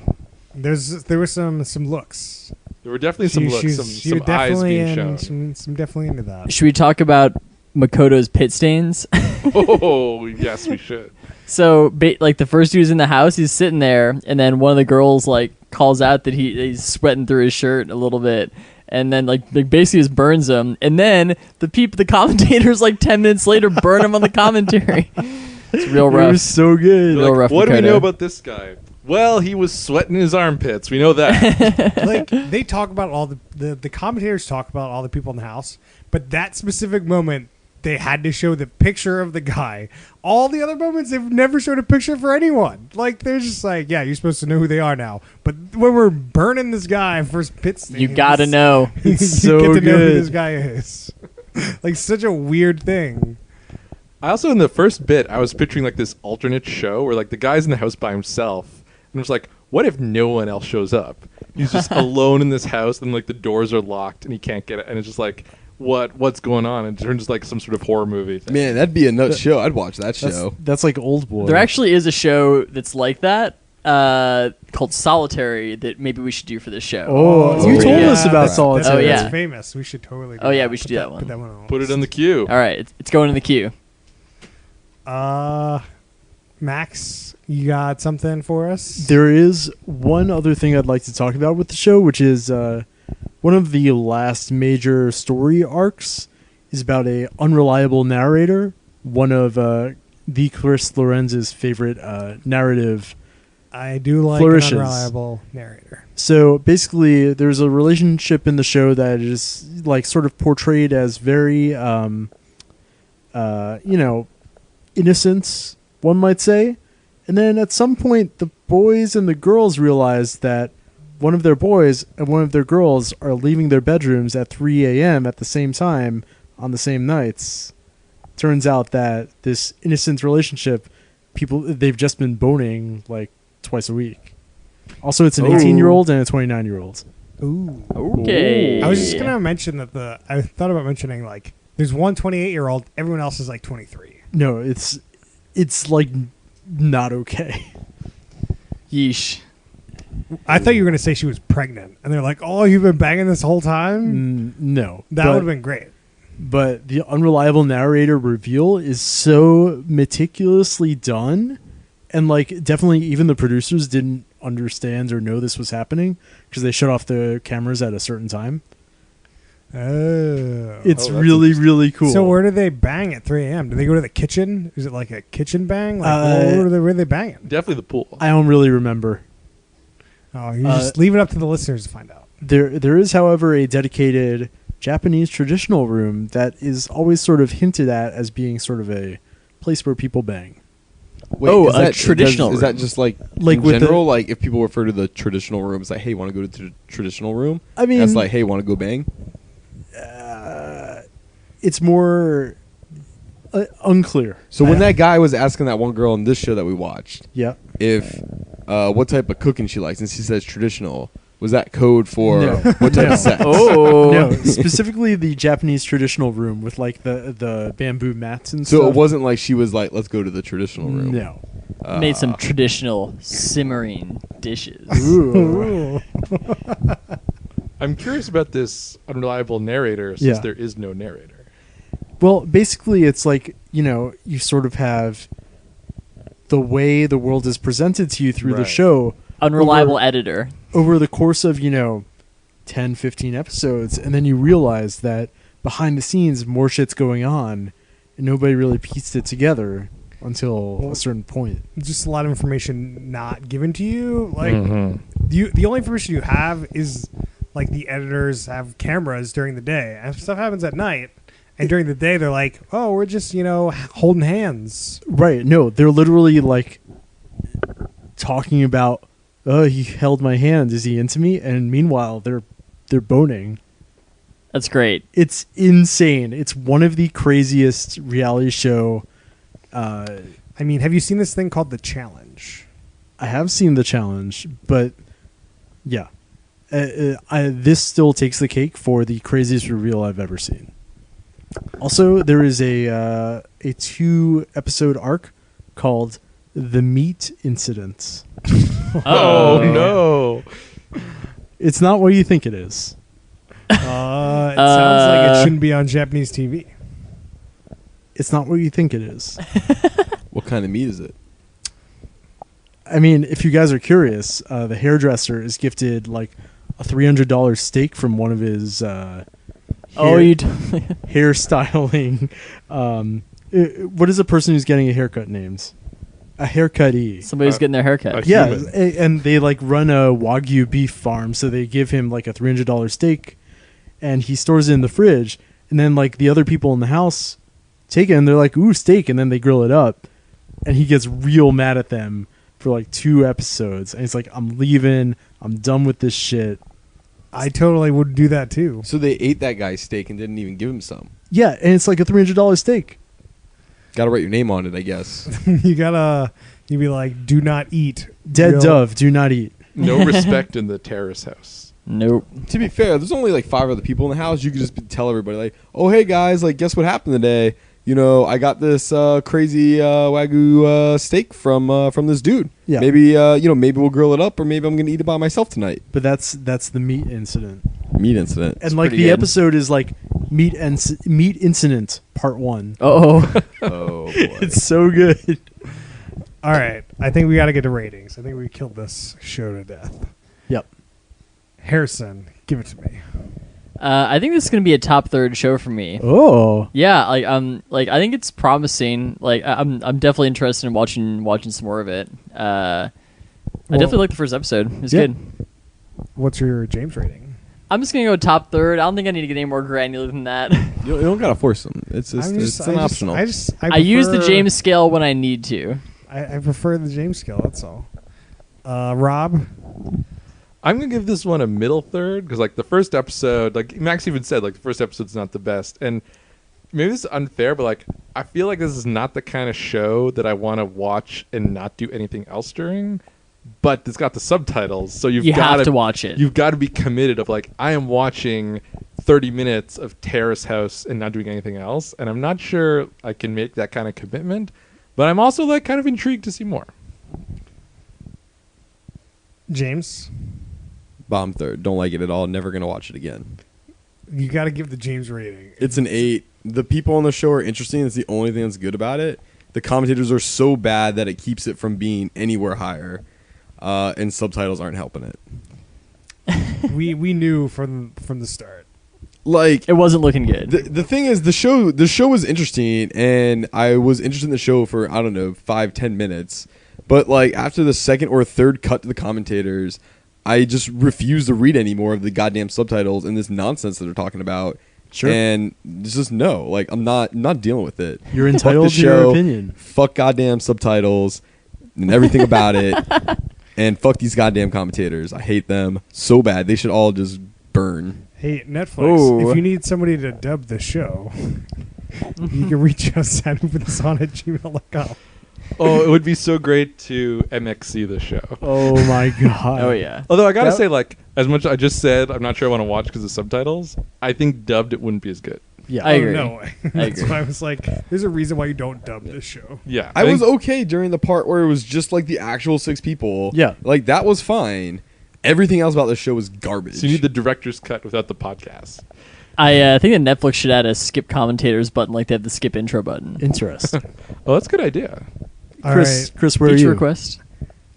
There were some looks. There were definitely some looks, some eyes being shown. Some definitely into that. Should we talk about Makoto's pit stains? Oh, yes, we should. So, like, the first dude's in the house, he's sitting there, and then one of the girls, like, calls out that he's sweating through his shirt a little bit, and then, like basically just burns him, and then the commentators, like, 10 minutes later, burn him on the commentary. It's real It rough. was so good. Real rough. What do we Makoto. know about this guy? Well, he was sweating his armpits. We know that. Like they talk about all the commentators talk about all the people in the house, but that specific moment they had to show the picture of the guy. All the other moments they've never showed a picture for anyone. Like they're just like, yeah, you're supposed to know who they are now. But when we're burning this guy first pit stains, You gotta know. you so get to know who good. this guy is. Like such a weird thing. I also, in the first bit, I was picturing like this alternate show where like the guy's in the house by himself, and I was like, what if no one else shows up? He's just alone in this house, and like the doors are locked, and he can't get it, and it's just like, what's going on? And it turns like some sort of horror movie thing. Man, that'd be a nuts show. I'd watch that show. That's like Old Boy. There actually is a show that's like that, called Solitary, that maybe we should do for this show. Oh, you told us about That's- Solitary. Oh, yeah. That's famous. We should totally. Oh, yeah, we should do that one. Put that one on. Put it on the queue. All right, it's going in the queue. Max, you got something for us? There is one other thing I'd like to talk about with the show, which is one of the last major story arcs is about a unreliable narrator, one of the Chris Lorenz's favorite narrative. I do like Flourishes. an unreliable narrator. So basically, there's a relationship in the show that is like sort of portrayed as very, innocence, one might say. And then at some point, the boys and the girls realize that one of their boys and one of their girls are leaving their bedrooms at 3 a.m. at the same time on the same nights. Turns out that this innocent relationship, they've just been boning like twice a week. Also, it's an 18-year-old and a 29-year-old. Ooh. Okay. I was just gonna mention that I thought about mentioning like there's one 28-year-old, everyone else is like 23. No, it's like not okay. Yeesh. I thought you were gonna say she was pregnant, and they're like, "Oh, you've been banging this whole time." No, That would have been great. But the unreliable narrator reveal is so meticulously done, and like definitely even the producers didn't understand or know this was happening because they shut off the cameras at a certain time. Oh, It's that's really really cool. So where do they bang at 3 a.m.? Do they go to the kitchen? Is it like a kitchen bang? Like where are they banging? Definitely the pool. I don't really remember. Oh, you just leave it up to the listeners to find out. There is, however, a dedicated Japanese traditional room that is always sort of hinted at as being sort of a place where people bang. Wait, Oh, is a that, traditional Is that room. just like Like in with general? Like if people refer to the traditional room, it's like, hey, want to go to the traditional room? I mean, That's like, hey, want to go bang? it's more unclear. So when that guy was asking that one girl in this show that we watched, Yeah. if what type of cooking she likes, and she says traditional, was that code for No. what type of sex? Oh. No, specifically the Japanese traditional room with like the bamboo mats and So stuff. it wasn't like she was like, let's go to the traditional room. No. Made some traditional simmering dishes. Ooh. I'm curious about this unreliable narrator since Yeah. there is no narrator. Well, basically, it's like, you sort of have the way the world is presented to you through the Right. show Unreliable editor. over the course of, 10, 15 episodes. And then you realize that behind the scenes, more shit's going on. And nobody really pieced it together until a certain point. Just a lot of information not given to you. Like Mhm. the only information you have is like the editors have cameras during the day, and stuff happens at night. And during the day, they're like, "Oh, we're just holding hands." Right. No, they're literally like talking about, oh, he held my hand. Is he into me? And meanwhile, they're boning. That's great. It's insane. It's one of the craziest reality show. I mean, have you seen this thing called The Challenge? I have seen The Challenge, but yeah, this still takes the cake for the craziest reveal I've ever seen. Also, there is a 2-episode arc called The Meat Incident. Oh no! It's not what you think it is. It sounds like it shouldn't be on Japanese TV. It's not what you think it is. What kind of meat is it? I mean, if you guys are curious, the hairdresser is gifted like a $300 steak from one of his hairstyling. What is a person who's getting a haircut named? A haircutee. Somebody's getting their haircut. a Yeah, human. and they like run a Wagyu beef farm, so they give him like a $300 steak, and he stores it in the fridge. And then like the other people in the house take it, and they're like, "Ooh, steak!" And then they grill it up, and he gets real mad at them for like 2 episodes, and he's like, "I'm leaving. I'm done with this shit." I totally would do that too. So they ate that guy's steak and didn't even give him some. Yeah, and it's like a $300 steak. Got to write your name on it, I guess. You'd be like, "Do not eat Dead real-" dove, do not eat. No respect in the Terrace House. Nope. To be fair, there's only like 5 other people in the house. You could just tell everybody like, "Oh, hey guys, like guess what happened today? I got this crazy Wagyu steak from this dude. Yeah. Maybe maybe we'll grill it up, or maybe I'm gonna eat it by myself tonight." But that's the meat incident. Meat incident. And like pretty the good. episode is like meat incident part 1. Oh. Oh boy. It's so good. All right, I think we got to get to ratings. I think we killed this show to death. Yep. Harrison, give it to me. I think this is gonna be a top third show for me. Oh. Yeah, I think it's promising. Like, I'm definitely interested in watching some more of it. I definitely liked the first episode. It was Yeah. good. What's your James rating? I'm just gonna go top third. I don't think I need to get any more granular than that. You don't gotta force them. It's just, it's an optional. I use the prefer- James scale when I need to. I prefer the James scale. That's all. Rob, I'm gonna give this one a middle third because like the first episode, like Max even said, like the first episode's not the best, and maybe this is unfair, but like I feel like this is not the kind of show that I want to watch and not do anything else during. But it's got the subtitles, so You have to watch it. You've got to be committed. Of like, I am watching 30 minutes of Terrace House and not doing anything else, and I'm not sure I can make that kind of commitment. But I'm also like kind of intrigued to see more. James, Bomb third. Don't like it at all. Never gonna watch it again. you got to give the James rating. It's an 8. The people on the show are interesting. It's the only thing that's good about it. The commentators are so bad that it keeps it from being anywhere higher, and subtitles aren't helping it. we knew from the start. Like It wasn't looking good. the thing is, the show was interesting, and I was interested in the show for 5-10 minutes. But like after the second or third cut to the commentators, I just refused to read any more of the goddamn subtitles and this nonsense that they're talking about. Sure. And it's just no, like I'm not dealing with it. You're Fuck entitled the to your show, opinion. Fuck goddamn subtitles and everything about it. And fuck these goddamn commentators. I hate them so bad. They should all just burn. Hey, Netflix, Ooh. if you need somebody to dub the show, you can reach us at movingthesong@gmail.com. Oh, it would be so great to MXC the show. Oh my god. Oh yeah. Although I gotta That- say, like, as much as I just said, I'm not sure I want to watch because of subtitles. I think dubbed it wouldn't be as good. Yeah. I agree. No way. That's agree. why I was like, there's a reason why you don't dub this show. Yeah, I was think- okay during the part where it was just like the actual 6 people. Yeah. Like that was fine. Everything else about the show was garbage. So you need the director's cut without the podcast. I think that Netflix should add a skip commentators button like they have the skip intro button. Interesting. Oh, that's a good idea. All Chris, right. Chris, where are Feature you? request.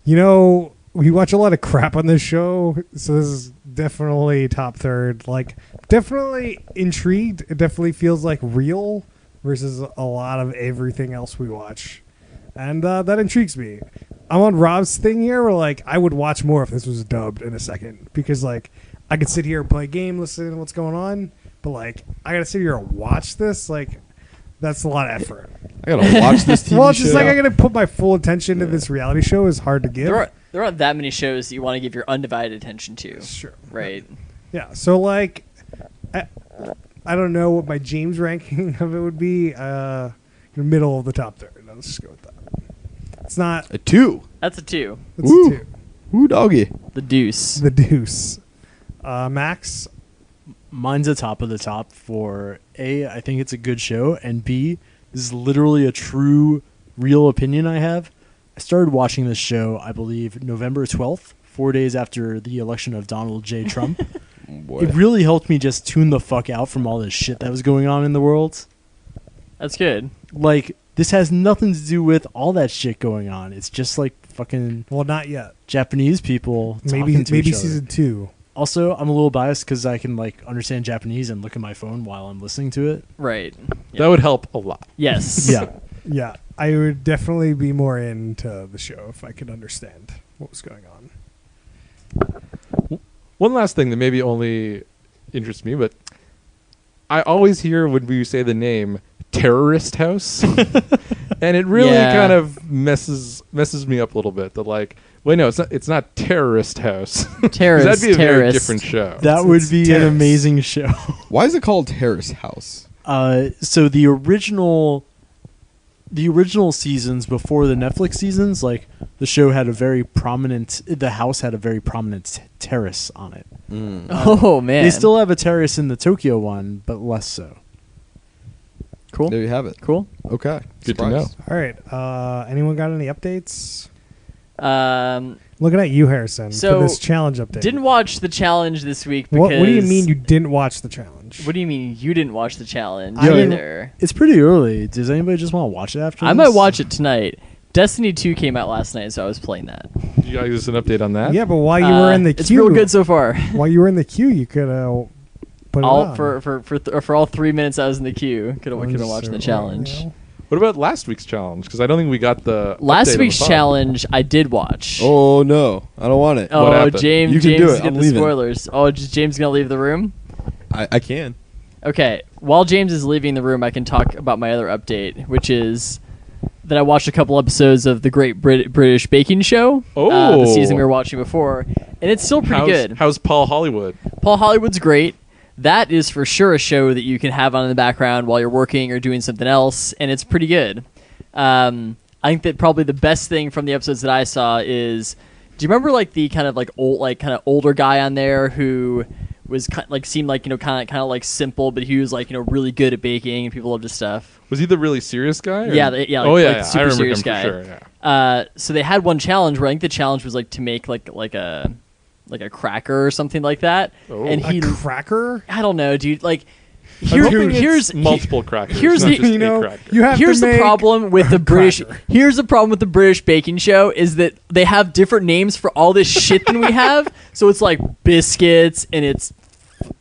You know, we watch a lot of crap on this show, so this is definitely top third. Like, definitely intrigued. It definitely feels like real versus a lot of everything else we watch. And that intrigues me. I'm on Rob's thing here where, like, I would watch more if this was dubbed in a second. Because, like, I could sit here and play a game, listen to what's going on. But, like, I got to sit here and watch this. Like, that's a lot of effort. I gotta watch this TV Well, it's show. just like I got to put my full attention to this reality show is hard to give. There aren't that many shows that you want to give your undivided attention to. Sure. Right. Yeah. So like, I don't know what my James ranking of it would be. The middle of the top third. Let's just go with that. It's not. a 2. That's a 2. It's Woo. a 2. Ooh, doggy. The deuce. The deuce. Max. Mine's a top of the top for A, I think it's a good show, and B, this is literally a true, real opinion I have. I started watching this show, I believe, November 12th, 4 days after the election of Donald J. Trump. Boy. It really helped me just tune the fuck out from all this shit that was going on in the world. That's good. Like, this has nothing to do with all that shit going on. It's just like fucking Well, not yet. Japanese people Maybe talking to each other. season 2. Also, I'm a little biased because I can like understand Japanese and look at my phone while I'm listening to it. Right. That would help a lot. Yes. Yeah. Yeah, I would definitely be more into the show if I could understand what was going on. One last thing that maybe only interests me, but I always hear when we say the name Terrace House, and it really Yeah. kind of messes me up a little bit. That like, wait, no, it's not Terrorist House. 'Cause Terrace. that'd be a very Terrace. different show. That would It's be an Terrace. amazing show. Why is it called Terrace House? So the original seasons before the Netflix seasons, like the show had a very prominent, the house had a very prominent terrace on it. Oh man. They still have a terrace in the Tokyo one, but less so. cool. There you have it. Cool. Okay. Good to know. Surprised. All right. Anyone got any updates? Um, Looking at you, Harrison, So, for this challenge update. didn't watch the challenge this week because. What do you mean you didn't watch the challenge? What do you mean you didn't watch the challenge I didn't- either? It's pretty early. Does anybody just want to watch it after I this? might watch it tonight. Destiny 2 came out last night, so I was playing that. You guys give us an update on that? Yeah, but while you were in the queue, It's real good so far. while you were in the queue, you could put it All on. for all 3 minutes I was in the queue. Could have been So, watching the you challenge. know. What about last week's challenge? Because I don't think we got the update on Last the week's pod. challenge I did watch. Oh no, I don't want it. Oh, What happened? James, You can James do it. get I'm the leaving. spoilers. Oh, is James gonna leave the room? I can. Okay. While James is leaving the room, I can talk about my other update, which is that I watched a couple episodes of the Great British Baking Show. Oh. The season we were watching before, and it's still pretty good. How's Paul Hollywood? Paul Hollywood's great. That is for sure a show that you can have on in the background while you're working or doing something else, and it's pretty good. I think that probably the best thing from the episodes that I saw is, do you remember like the kind of like old, like kind of older guy on there who was like seemed like kind of like simple, but he was like really good at baking and people loved his stuff. Was he the really serious guy? or- Yeah, oh like yeah, super I remember serious him guy. for sure. Yeah. So they had one challenge where I think the challenge was like to make like a cracker or something like that, Oh. and A he cracker? I don't know, dude. Like, I'm hoping here's it's multiple crackers. here's not the- just You a know, cracker. you have here's to the make problem with the British. cracker. Here's the problem with the British baking show is that they have different names for all this shit than we have. So it's like biscuits and it's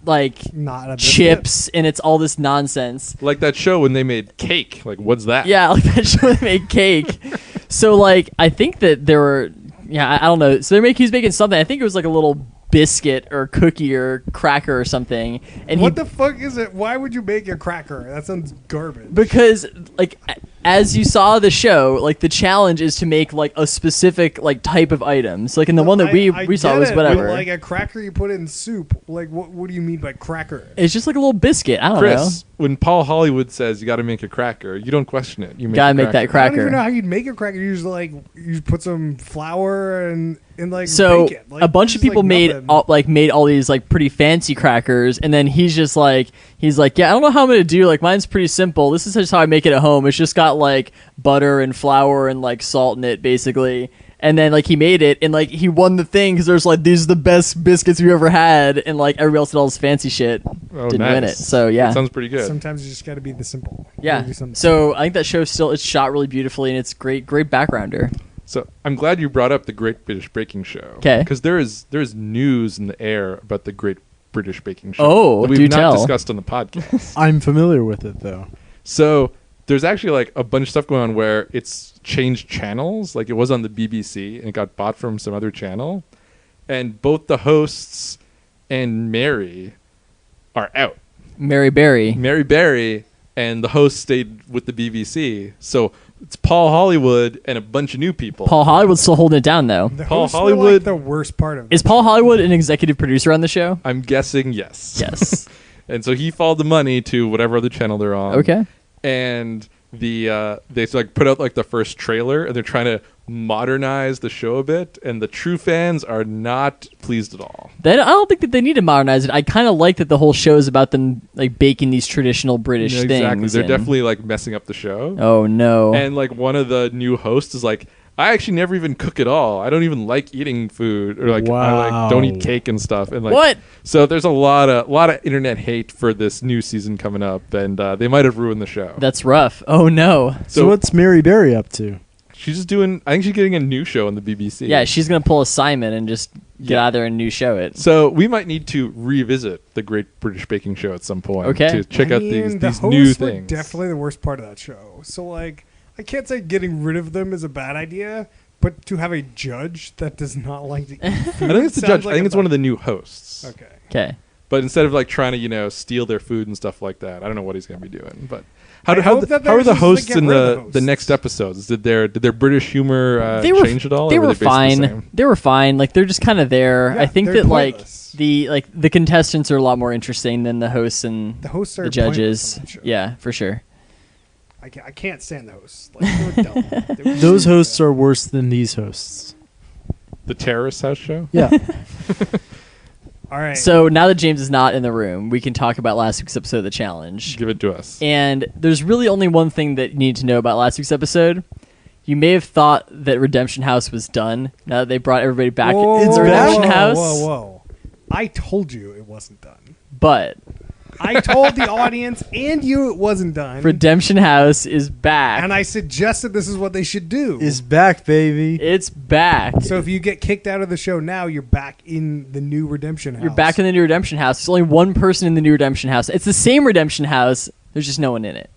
like Not a biscuit. chips and it's all this nonsense. Like that show when they made cake. Like, what's that? Yeah, like that show they make cake. So like I think that there were I don't know. So he was making something. I think it was like a little biscuit or cookie or cracker or something. And What the fuck is it? Why would you make a cracker? That sounds garbage. because like as you saw the show, like the challenge is to make like a specific like type of items. Like in the one that we saw get was it, whatever. but like a cracker you put in soup. Like what do you mean by cracker? It's just like a little biscuit. I don't Chris, know. when Paul Hollywood says you got to make a cracker, you don't question it. You Gotta make that I don't cracker. even know how you'd make a cracker. You just like you put some flour and like So bake it. Like, a bunch of just, people like, made nothing. made all these like pretty fancy crackers, and then he's like, yeah, I don't know how I'm gonna do. Like mine's pretty simple. This is just how I make it at home. It's just got like butter and flour and like salt in it, basically. And then like he made it, and like he won the thing because there's like these are the best biscuits we ever had, and like everybody else did all this fancy shit, Oh, didn't nice. win it. So yeah, That sounds pretty good. Sometimes you just got to be the simple. You yeah. gotta do something So I think that show still it's shot really beautifully, and it's great backgrounder. So I'm glad you brought up the Great British Baking Show. 'Kay. Because there's news in the air about the Great British Baking Show. Oh, that we've do not tell. discussed on the podcast. I'm familiar with it though. So there's actually like a bunch of stuff going on where it's changed channels. Like it was on the BBC and it got bought from some other channel, and both the hosts and Mary are out. Mary Berry. Mary Berry and the host stayed with the BBC. So it's Paul Hollywood and a bunch of new people. Paul Hollywood's still holding it down though. The Paul hosts were, Hollywood- like, the worst part of it. Is Paul Hollywood an executive producer on the show? I'm guessing yes. Yes. And so he followed the money to whatever other channel they're on. Okay. And they like put out like the first trailer, and they're trying to modernize the show a bit, and the true fans are not pleased at all. Then I don't think that they need to modernize it. I kind of like that the whole show is about them like baking these traditional British Yeah, things. exactly. They're and- definitely like messing up the show. Oh no. And like one of the new hosts is like, I actually never even cook at all. I don't even like eating food, or like I like don't eat Wow. cake and stuff. And like What? So there's a lot of internet hate for this new season coming up, and they might have ruined the show. That's rough. Oh no. So what's Mary Berry up to? She's just doing. I think she's getting a new show on the BBC. Yeah, she's gonna pull a Simon and just get Yeah. out there and new show it. So we might need to revisit the Great British Baking Show at some point. Okay. To check I out mean, these the new hosts were things. definitely the worst part of that show. So like, I can't say getting rid of them is a bad idea, but to have a judge that does not like to eat food. I think it's the sounds judge. like I think a it's one of bad- the new hosts. Okay. Okay. But instead of like trying to steal their food and stuff like that, I don't know what he's going to be doing. But I hope that how are they're the just, like, hosts get in rid of the the hosts. next episodes? Did their British humor They were change at all? They or were they basically the fine. same? They were fine. Like they're just kind of there. Yeah, I think they're that like pointless. the contestants are a lot more interesting than the hosts and The hosts are the pointless judges. on that show. Yeah, for sure. I can't stand the hosts. Like, they were dumb. They were Those really hosts dumb. are worse than these hosts. The Terrace House show. Yeah. All right. So now that James is not in the room, we can talk about last week's episode of the challenge. Give it to us. And there's really only one thing that you need to know about last week's episode. You may have thought that Redemption House was done now that they brought everybody back Whoa, into It's whoa, Redemption back? House. Whoa, whoa! I told you it wasn't done. But I told the audience and you it wasn't done. Redemption House is back. And I suggested this is what they should do. Is back, baby. It's back. So if you get kicked out of the show now, you're back in the new Redemption House. You're back in the new Redemption House. There's only one person in the new Redemption House. It's the same Redemption House. There's just no one in it.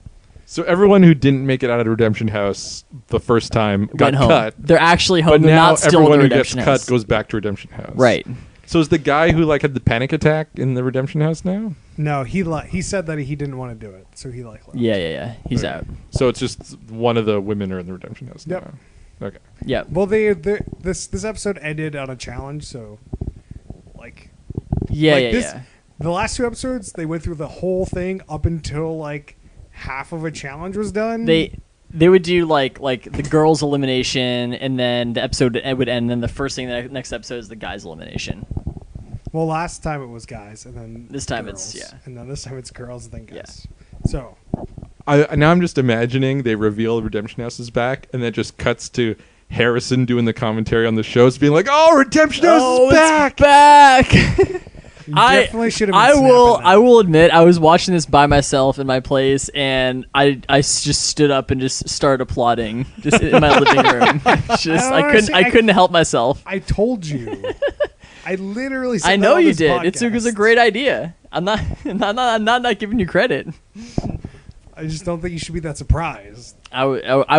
So everyone who didn't make it out of Redemption House the first time got Went home. cut. They're actually home. But They're now not still in everyone the who gets Redemption House. cut goes back to Redemption House. Right. So is the guy who like had the panic attack in the Redemption House now? No, he said that he didn't want to do it, so he left. Yeah. He's Okay. out. So it's just one of the women are in the Redemption House Yep. now. Okay. Yeah. Well, this episode ended on a challenge, so like Yeah, like yeah, this- yeah. the last two episodes, they went through the whole thing up until like half of a challenge was done. They would do like the girls' elimination, and then the episode would end. And then the first thing the next episode is the guys' elimination. Well, last time it was guys, and then This time girls, it's- yeah. and then this time it's girls, and then Yeah. guys. So Now I'm just imagining they reveal Redemption House is back, and then it just cuts to Harrison doing the commentary on the shows, being like, "Oh, Redemption House is back!" back. you definitely should have. I will admit, I was watching this by myself in my place, and I just stood up and just started applauding just in my living room. I couldn't help myself. I told you. I literally. Said I that know on you this did. It was a podcast. great idea. I'm not giving you credit. I just don't think you should be that surprised. I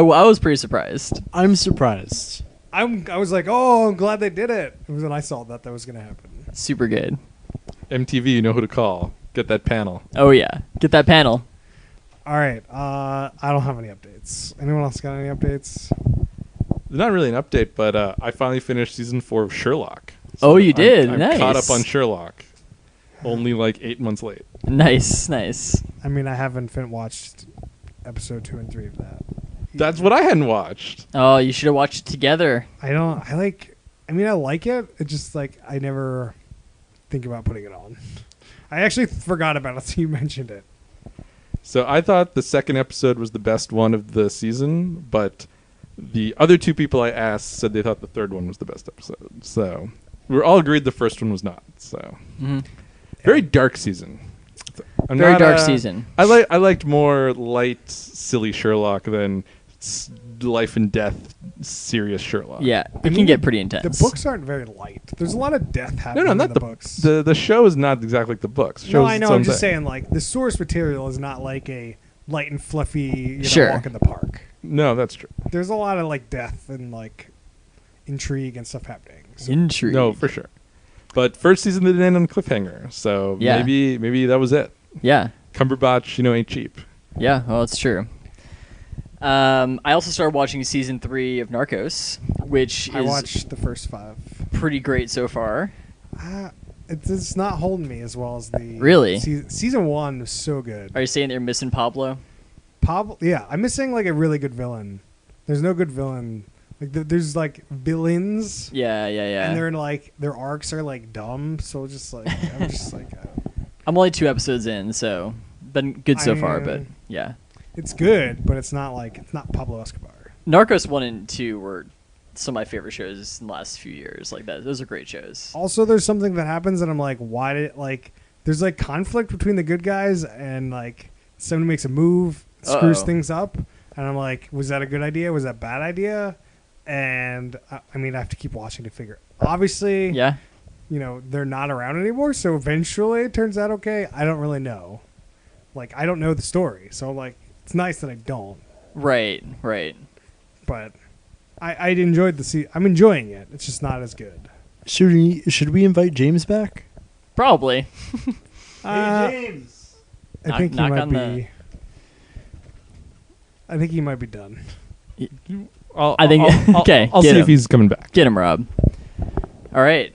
was pretty surprised. I'm surprised. I was like, oh, I'm glad they did it. It was when I saw that was going to happen. Super good. MTV, you know who to call. Get that panel. Oh yeah, get that panel. All right. I don't have any updates. Anyone else got any updates? Not really an update, but I finally finished season 4 of Sherlock. Oh, you did? I'm Nice. caught up on Sherlock. Only like 8 months late. Nice, nice. I mean, I haven't watched episode 2 and 3 of that. That's what I hadn't watched. Oh, you should have watched it together. I like it. It's just like I never think about putting it on. I actually forgot about it, so you mentioned it. So I thought the second episode was the best one of the season, but the other two people I asked said they thought the third one was the best episode. So we were all agreed the first one was not. So very dark season. Very dark season. I liked more light, silly Sherlock than life and death, serious Sherlock. Yeah, it can get pretty intense. The books aren't very light. There's a lot of death happening No, not in the books. The show is not exactly like the books. No, I know. I'm just saying, like, the source material is not like a light and fluffy walk in the park. No, that's true. There's a lot of like death and like intrigue and stuff happening. So. Intrigue. No, for sure. But first season they didn't end on a cliffhanger, so Yeah. maybe that was it. Yeah. Cumberbatch, ain't cheap. Yeah, well, it's true. I also started watching season 3 of Narcos, which I is watched the first 5. pretty great so far. It's not holding me as well as the Really? season 1 was so good. Are you saying they're missing Pablo? Yeah, I'm missing like a really good villain. There's no good villain. Like there's like villains. Yeah. And they're like their arcs are like dumb. So just like I'm just like I'm only 2 episodes in, so been good so far, but yeah. it's good, but it's not Pablo Escobar. Narcos 1 and 2 were some of my favorite shows in the last few years. Like that, those are great shows. Also, there's something that happens, and I'm like, why did there's like conflict between the good guys, and like somebody makes a move, screws Uh-oh. things up, and I'm like, was that a good idea? Was that a bad idea? And I mean, I have to keep watching to figure. Obviously, Yeah. They're not around anymore, so eventually it turns out okay. I don't really know. Like, I don't know the story, so like, it's nice that I don't. Right. But I enjoyed I'm enjoying it. It's just not as good. Should we invite James back? Probably. James. I think he knock might on be. I think he might be done. I think. Okay. I'll see if he's coming back. Get him, Rob. All right.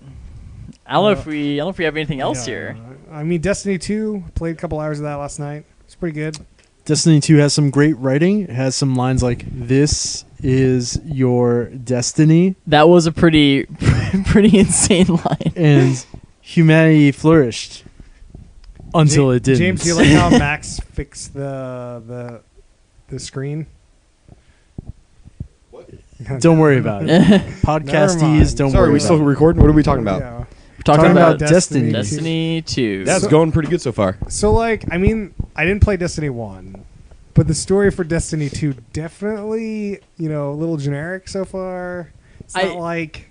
I don't know if we have anything else Yeah. here. I mean, Destiny 2. Played a couple hours of that last night. It's pretty good. Destiny 2 has some great writing. It has some lines like, "This is your destiny," That was a pretty insane line. and humanity flourished until it didn't. James, do you like how Max fixed the screen? Don't worry about it. Podcastees, don't Sorry, worry we still about it. recording? What are we talking about? Yeah. We're talking Talking about about Destiny. Destiny 2. That's So- going pretty good so far. So, like, I mean, I didn't play Destiny 1, but the story for Destiny 2 definitely, a little generic so far. It's not like...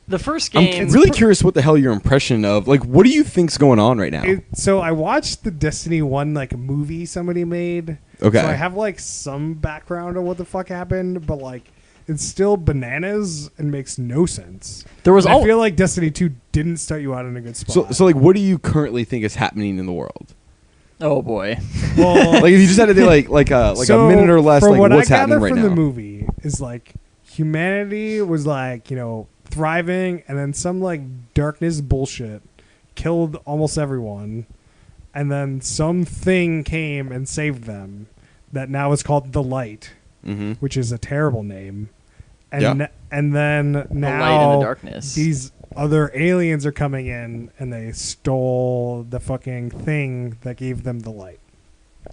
The first I'm game. really curious what the hell your impression of, like, what do you think's going on right now? So I watched the Destiny 1, like, movie somebody made. Okay. So I have, like, some background on what the fuck happened, but, like, it's still bananas and makes no sense. There was And all. I feel like Destiny 2 didn't start you out in a good spot. So like, what do you currently think is happening in the world? Oh boy. well, Like, if you just had to do like a so minute or less, from like, what what's I happening gather right from now? the movie is like humanity was like thriving, and then some like darkness bullshit killed almost everyone, and then something came and saved them. That now is called the Light, Mm-hmm. which is a terrible name. And Yeah. and then The light in now the darkness. these other aliens are coming in, and they stole the fucking thing that gave them the light.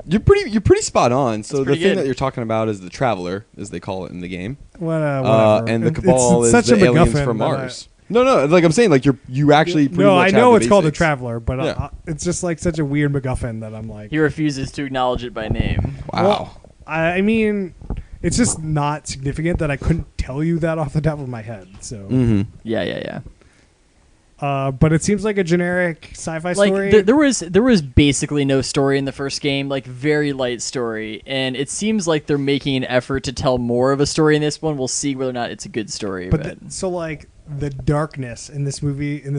You're pretty spot on. So the pretty thing good. that you're talking about is the Traveler, as they call it in the game, Whatever. and the It's Cabal is such the a aliens MacGuffin from that I- Mars. No, like I'm saying, like you actually pretty No, much I know have it's the called the basics. Traveler, but Yeah. it's just like such a weird MacGuffin that I'm like, He refuses to acknowledge it by name. Wow. Well, I mean, it's just not significant that I couldn't tell you that off the top of my head. So, Mm-hmm. Yeah. but it seems like a generic sci-fi Like story. there was basically no story in the first game, like very light story, and it seems like they're making an effort to tell more of a story in this one. We'll see whether or not it's a good story. but so like the darkness in this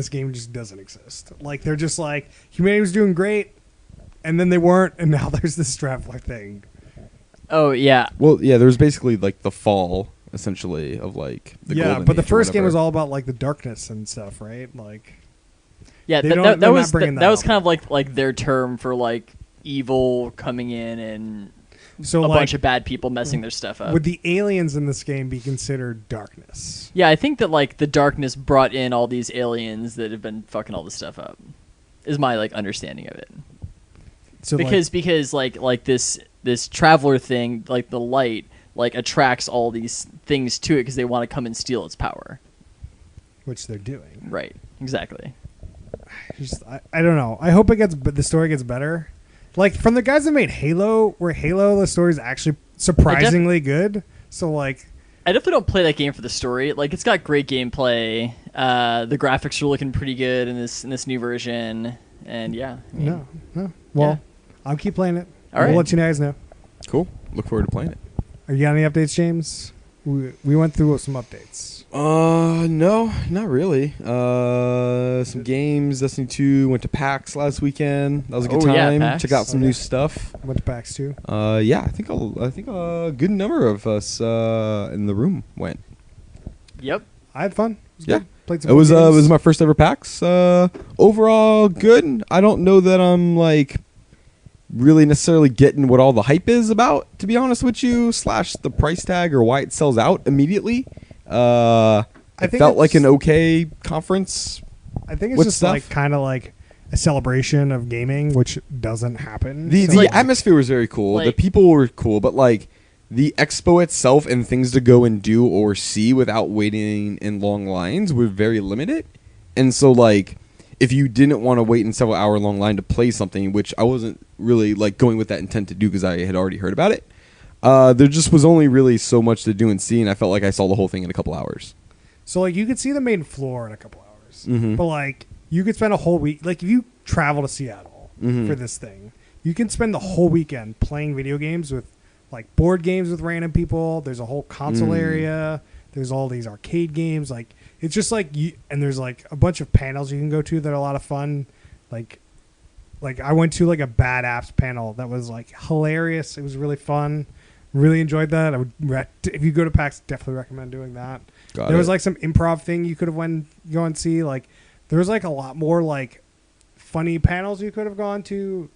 game just doesn't exist. Like they're just like humanity was doing great, and then they weren't, and now there's this traveler thing. Oh yeah. Well, yeah, there was basically like the fall, essentially, of like the Yeah, golden but the age or first game whatever. was all about like the darkness and stuff, right? Like, Yeah, They that, don't- that, they're that not was bringing that, that was up. kind of like their term for like evil coming in and so a like, bunch of bad people messing their stuff up. would the aliens in this game be considered darkness? Yeah, I think that like the darkness brought in all these aliens that have been fucking all this stuff up. Is my like understanding of it. So Because like this traveler thing, like the light, like attracts all these things to it because they want to come and steal its power. which they're doing. Right. Exactly. I don't know. I hope the story gets better. Like from the guys that made Halo, where Halo the story is actually surprisingly good. So like, I definitely don't play that game for the story. Like it's got great gameplay. The graphics are looking pretty good in this new version. And yeah. I mean, no. Well, Yeah. I'll keep playing it. All right. We'll let you guys know. Cool. Look forward to playing it. Are you got any updates, James? We went through some updates. No, not really. Some games. Destiny 2 went to PAX last weekend. That was a good Oh, yeah, time. PAX. Check out some Oh, yeah. new stuff. Went to PAX too. Yeah, I think a good number of us in the room went. Yep. I had fun. It was Yeah. good. Played some It was games. my first ever PAX. Overall, good. I don't know that I'm like really necessarily getting what all the hype is about, to be honest with you. / the price tag or why it sells out immediately. I It think felt like it's- an okay conference. I think it's What just stuff? like kind of like a celebration of gaming, which doesn't happen. The So, the like, atmosphere was very cool. The like- people were cool, but like the expo itself and things to go and do or see without waiting in long lines were very limited. And so like if you didn't want to wait in several hour long line to play something, which I wasn't really like going with that intent to do because I had already heard about it, there just was only really so much to do and see, and I felt like I saw the whole thing in a couple hours. So like you could see the main floor in a couple hours, Mhm. but like you could spend a whole week. Like if you travel to Seattle Mhm. for this thing, you can spend the whole weekend playing video games with like board games with random people. There's a whole console area. There's all these arcade games. Like it's just like you, and there's like a bunch of panels you can go to that are a lot of fun. Like I went to like a bad apps panel that was like hilarious. It was really fun. Really enjoyed that. I would if you go to PAX, definitely recommend doing that. Got There was it. like some improv thing you could have go and see. Like there was like a lot more like funny panels you could have gone to.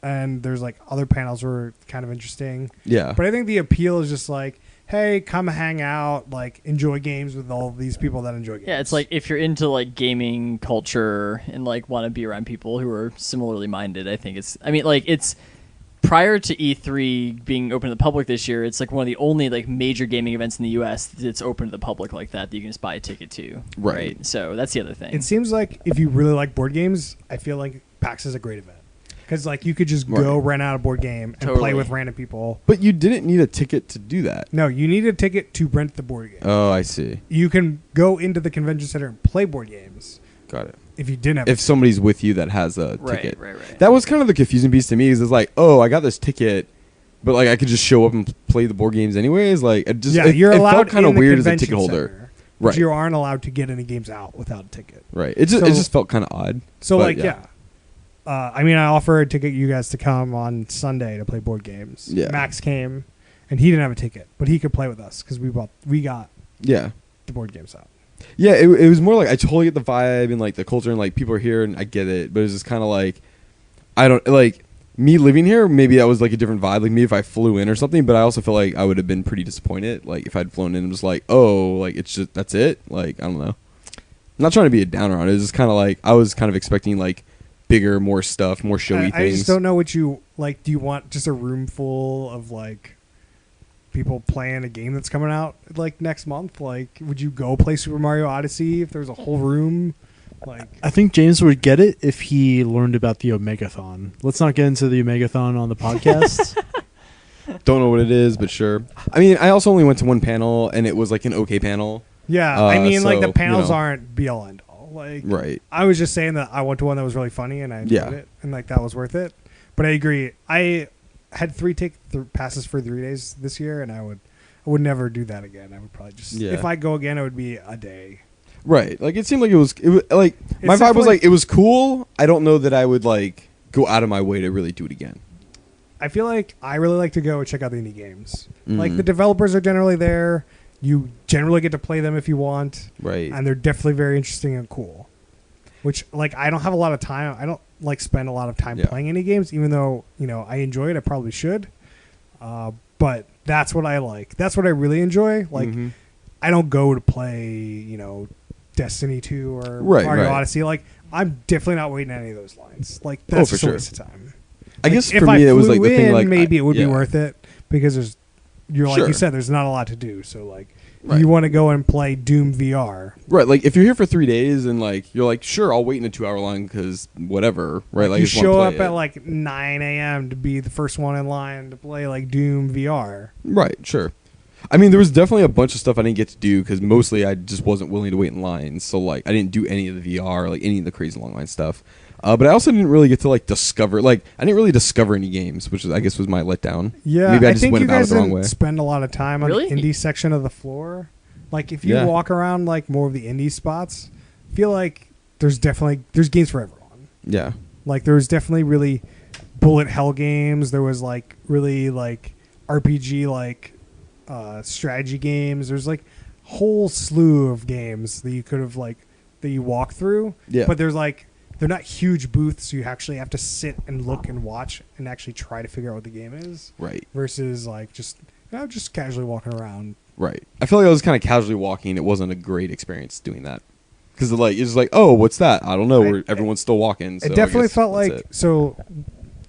And there's like other panels were kind of interesting. Yeah. But I think the appeal is just like, hey, come hang out, like enjoy games with all these people that enjoy games. Yeah, it's like if you're into like gaming culture and like want to be around people who are similarly minded, I think it's. I mean, like it's prior to E3 being open to the public this year. It's like one of the only like major gaming events in the U.S. that's open to the public like that you can just buy a ticket to. Right. So that's the other thing. It seems like if you really like board games, I feel like PAX is a great event. Because like you could just go Right. rent out a board game and Totally. play with random people. But you didn't need a ticket to do that. No, you need a ticket to rent the board game. Oh, I see. You can go into the convention center and play board games Got it. if you didn't have If somebody's with you that has a right, ticket. right. That was kind of the confusing piece to me. Is it's like, oh, I got this ticket, but like I could just show up and play the board games anyways. Like it just you're it allowed felt kind in of the weird as a convention ticket holder. center, but Right. you aren't allowed to get any games out without a ticket. Right. It So- just felt kind of odd. So But, like yeah. I mean, I offered to get you guys to come on Sunday to play board games. Yeah. Max came, and he didn't have a ticket, but he could play with us because we got Yeah. the board games out. Yeah. It was more like I totally get the vibe and like the culture and like people are here and I get it, but it's just kind of like I don't like me living here. Maybe that was like a different vibe. Like me if I flew in or something, but I also feel like I would have been pretty disappointed. Like if I'd flown in and was like, oh, like it's just that's it. Like I don't know. I'm not trying to be a downer on it. It's just kind of like I was kind of expecting like bigger, more stuff, more showy I things. just don't know what you like. Do you want just a room full of like people playing a game that's coming out like next month? Like, would you go play Super Mario Odyssey if there's a whole room? Like, I think James would get it if he learned about the Omegathon. Let's not get into the Omegathon on the podcast. Don't know what it is, but sure. I mean, I also only went to one panel, and it was like an okay panel. yeah, I mean, like so, the panels you know. aren't be all end all. Like, Right. I was just saying that I went to one that was really funny and I enjoyed Yeah. it, and like that was worth it. But I agree. I had three passes for 3 days this year, and I would never do that again. I would probably just Yeah. if I go again, it would be a day. Right. Like it seemed like it was like my vibe was definitely- like it was cool. I don't know that I would like go out of my way to really do it again. I feel like I really like to go and check out the indie games. Mm. Like the developers are generally there. You generally get to play them if you want. Right. And they're definitely very interesting and cool. Which, like, I don't have a lot of time. I don't, like, spend a lot of time playing indie games, even though, you know, I enjoy it. I probably should. But that's what I like. That's what I really enjoy. Like, I don't go to play, you know, Destiny 2 or Mario Odyssey. Like, I'm definitely not waiting any of those lines. Like, that's just a waste of time. I Like, guess if for I me, it was flew like the thing, in, like maybe it would be yeah. worth it because there's, you're like Sure. you said, there's not a lot to do. So like, Right. you want to go and play Doom VR, Right, like if you're here for 3 days and like you're like, sure, I'll wait in a 2 hour line because whatever, right? Like you I just wanna show play up it. at like 9 a.m. to be the first one in line to play like Doom VR. Right, sure. I mean, there was definitely a bunch of stuff I didn't get to do because mostly I just wasn't willing to wait in lines. So like, I didn't do any of the VR, like any of the crazy long line stuff. But I also didn't really get to like discover, like I didn't really discover any games, which is, I guess was my letdown. Yeah, maybe I I just think went you about guys it the wrong didn't way. spend a lot of time on Really? the indie section of the floor. Like if you Yeah. walk around like more of the indie spots, I feel like there's games for everyone. Yeah, Like there was definitely really bullet hell games. There was like really like RPG like strategy games. There's like whole slew of games that you could have like that you walk through. Yeah. But there's like they're not huge booths. You actually have to sit and look and watch and actually try to figure out what the game is. right, Versus like just casually walking around. right. I feel like I was kind of casually walking. It wasn't a great experience doing that because like it's like, oh, what's that? I don't know. Everyone's still walking. So It I definitely guess felt that's like it. so.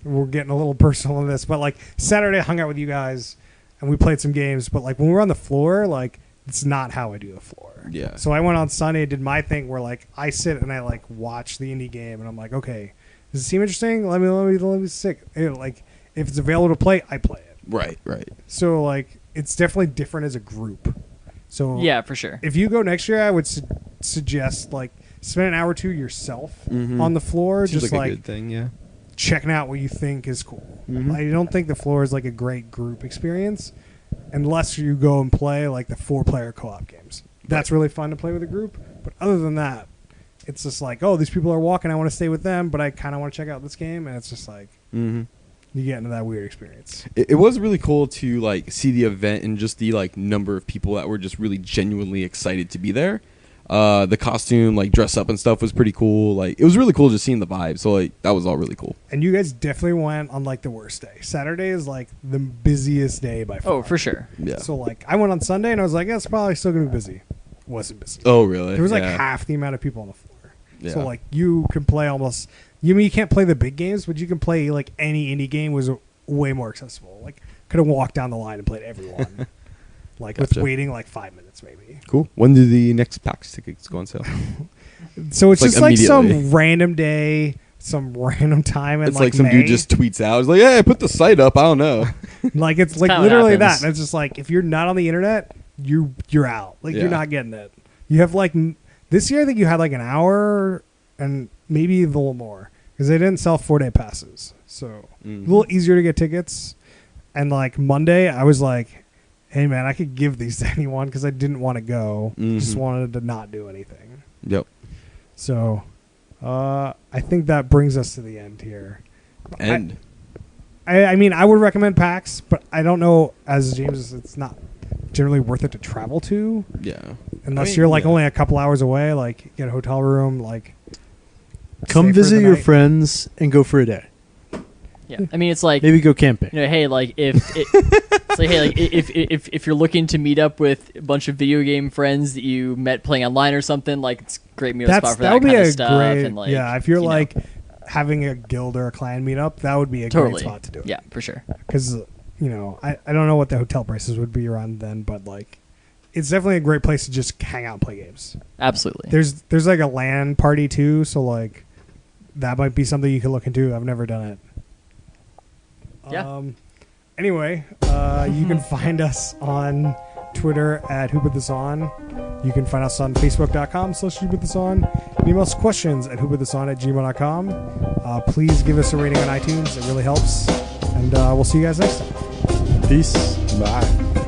We're getting a little personal on this, but like Saturday, I hung out with you guys and we played some games. But like when we were on the floor, like it's not how I do the floor. Yeah. So I went on Sunday, did my thing where like I sit and I like watch the indie game, and I'm like, okay, does it seem interesting? Let me stick. Like if it's available to play, I play it. Right, right. So like it's definitely different as a group. So Yeah, for sure. if you go next year, I would suggest like spend an hour or two yourself on the floor, Seems just like like a good thing. Yeah. checking out what you think is cool. Mhm. I don't think the floor is like a great group experience unless you go and play like the 4-player co-op games. That's really fun to play with a group. But other than that, it's just like, oh, these people are walking. I want to stay with them, but I kind of want to check out this game. And it's just like Mm-hmm. you get into that weird experience. It was really cool to like see the event and just the like number of people that were just really genuinely excited to be there. The costume, like dress up and stuff, was pretty cool. Like it was really cool just seeing the vibe. So like that was all really cool. And you guys definitely went on like the worst day. Saturday is like the busiest day by far. Oh, for sure. Yeah. So like I went on Sunday and I was like, yeah, it's probably still gonna be busy. Wasn't busy. Oh really? There was like Yeah. half the amount of people on the floor. Yeah. So like you can play almost. You mean you can't play the big games, but you can play like any indie game was way more accessible. Like could have walked down the line and played everyone. Like with Gotcha. waiting like 5 minutes maybe. Cool. When do the next PAX tickets go on sale? So it's Like just like some immediately. random day, some random time, and It's like some dude just tweets out. It's like, hey, I put the site up. I don't know. like it's like kinda what literally that. happens. And it's just like if you're not on the internet, you're out. Like Yeah. you're not getting it. You have like this year I think you had like an hour and maybe a little more because they didn't sell 4-day passes, so a little easier to get tickets. And like Monday, I was like, hey man, I could give these to anyone because I didn't want to go. Just Mhm. wanted to not do anything. Yep. So I think that brings us to the end here. And I mean, I would recommend PAX, but I don't know, as James, it's not generally worth it to travel to yeah. unless I mean, you're like yeah. only a couple hours away, like get a hotel room, like Come stay for visit the your night. friends and go for a day. Yeah. I mean, it's like Maybe go camping. you know, hey, like it's like, hey, like if you're looking to meet up with a bunch of video game friends that you met playing online or something, like it's a great meetup spot for That that, would be kind of a stuff. great, And like, yeah. If you're you know, like having a guild or a clan meetup, that would be a totally great spot to do it. Yeah, for sure. Because you know, I don't know what the hotel prices would be around then, but like it's definitely a great place to just hang out and play games. Absolutely. There's like a LAN party too, so like that might be something you could look into. I've never done it. Yeah. Anyway, you can find us on Twitter at Who Put This On. You can find us on Facebook.com/Who Put This On. Email us questions at whoputthison@gmail.com. Please give us a rating on iTunes. It really helps. And we'll see you guys next time. Peace. Bye.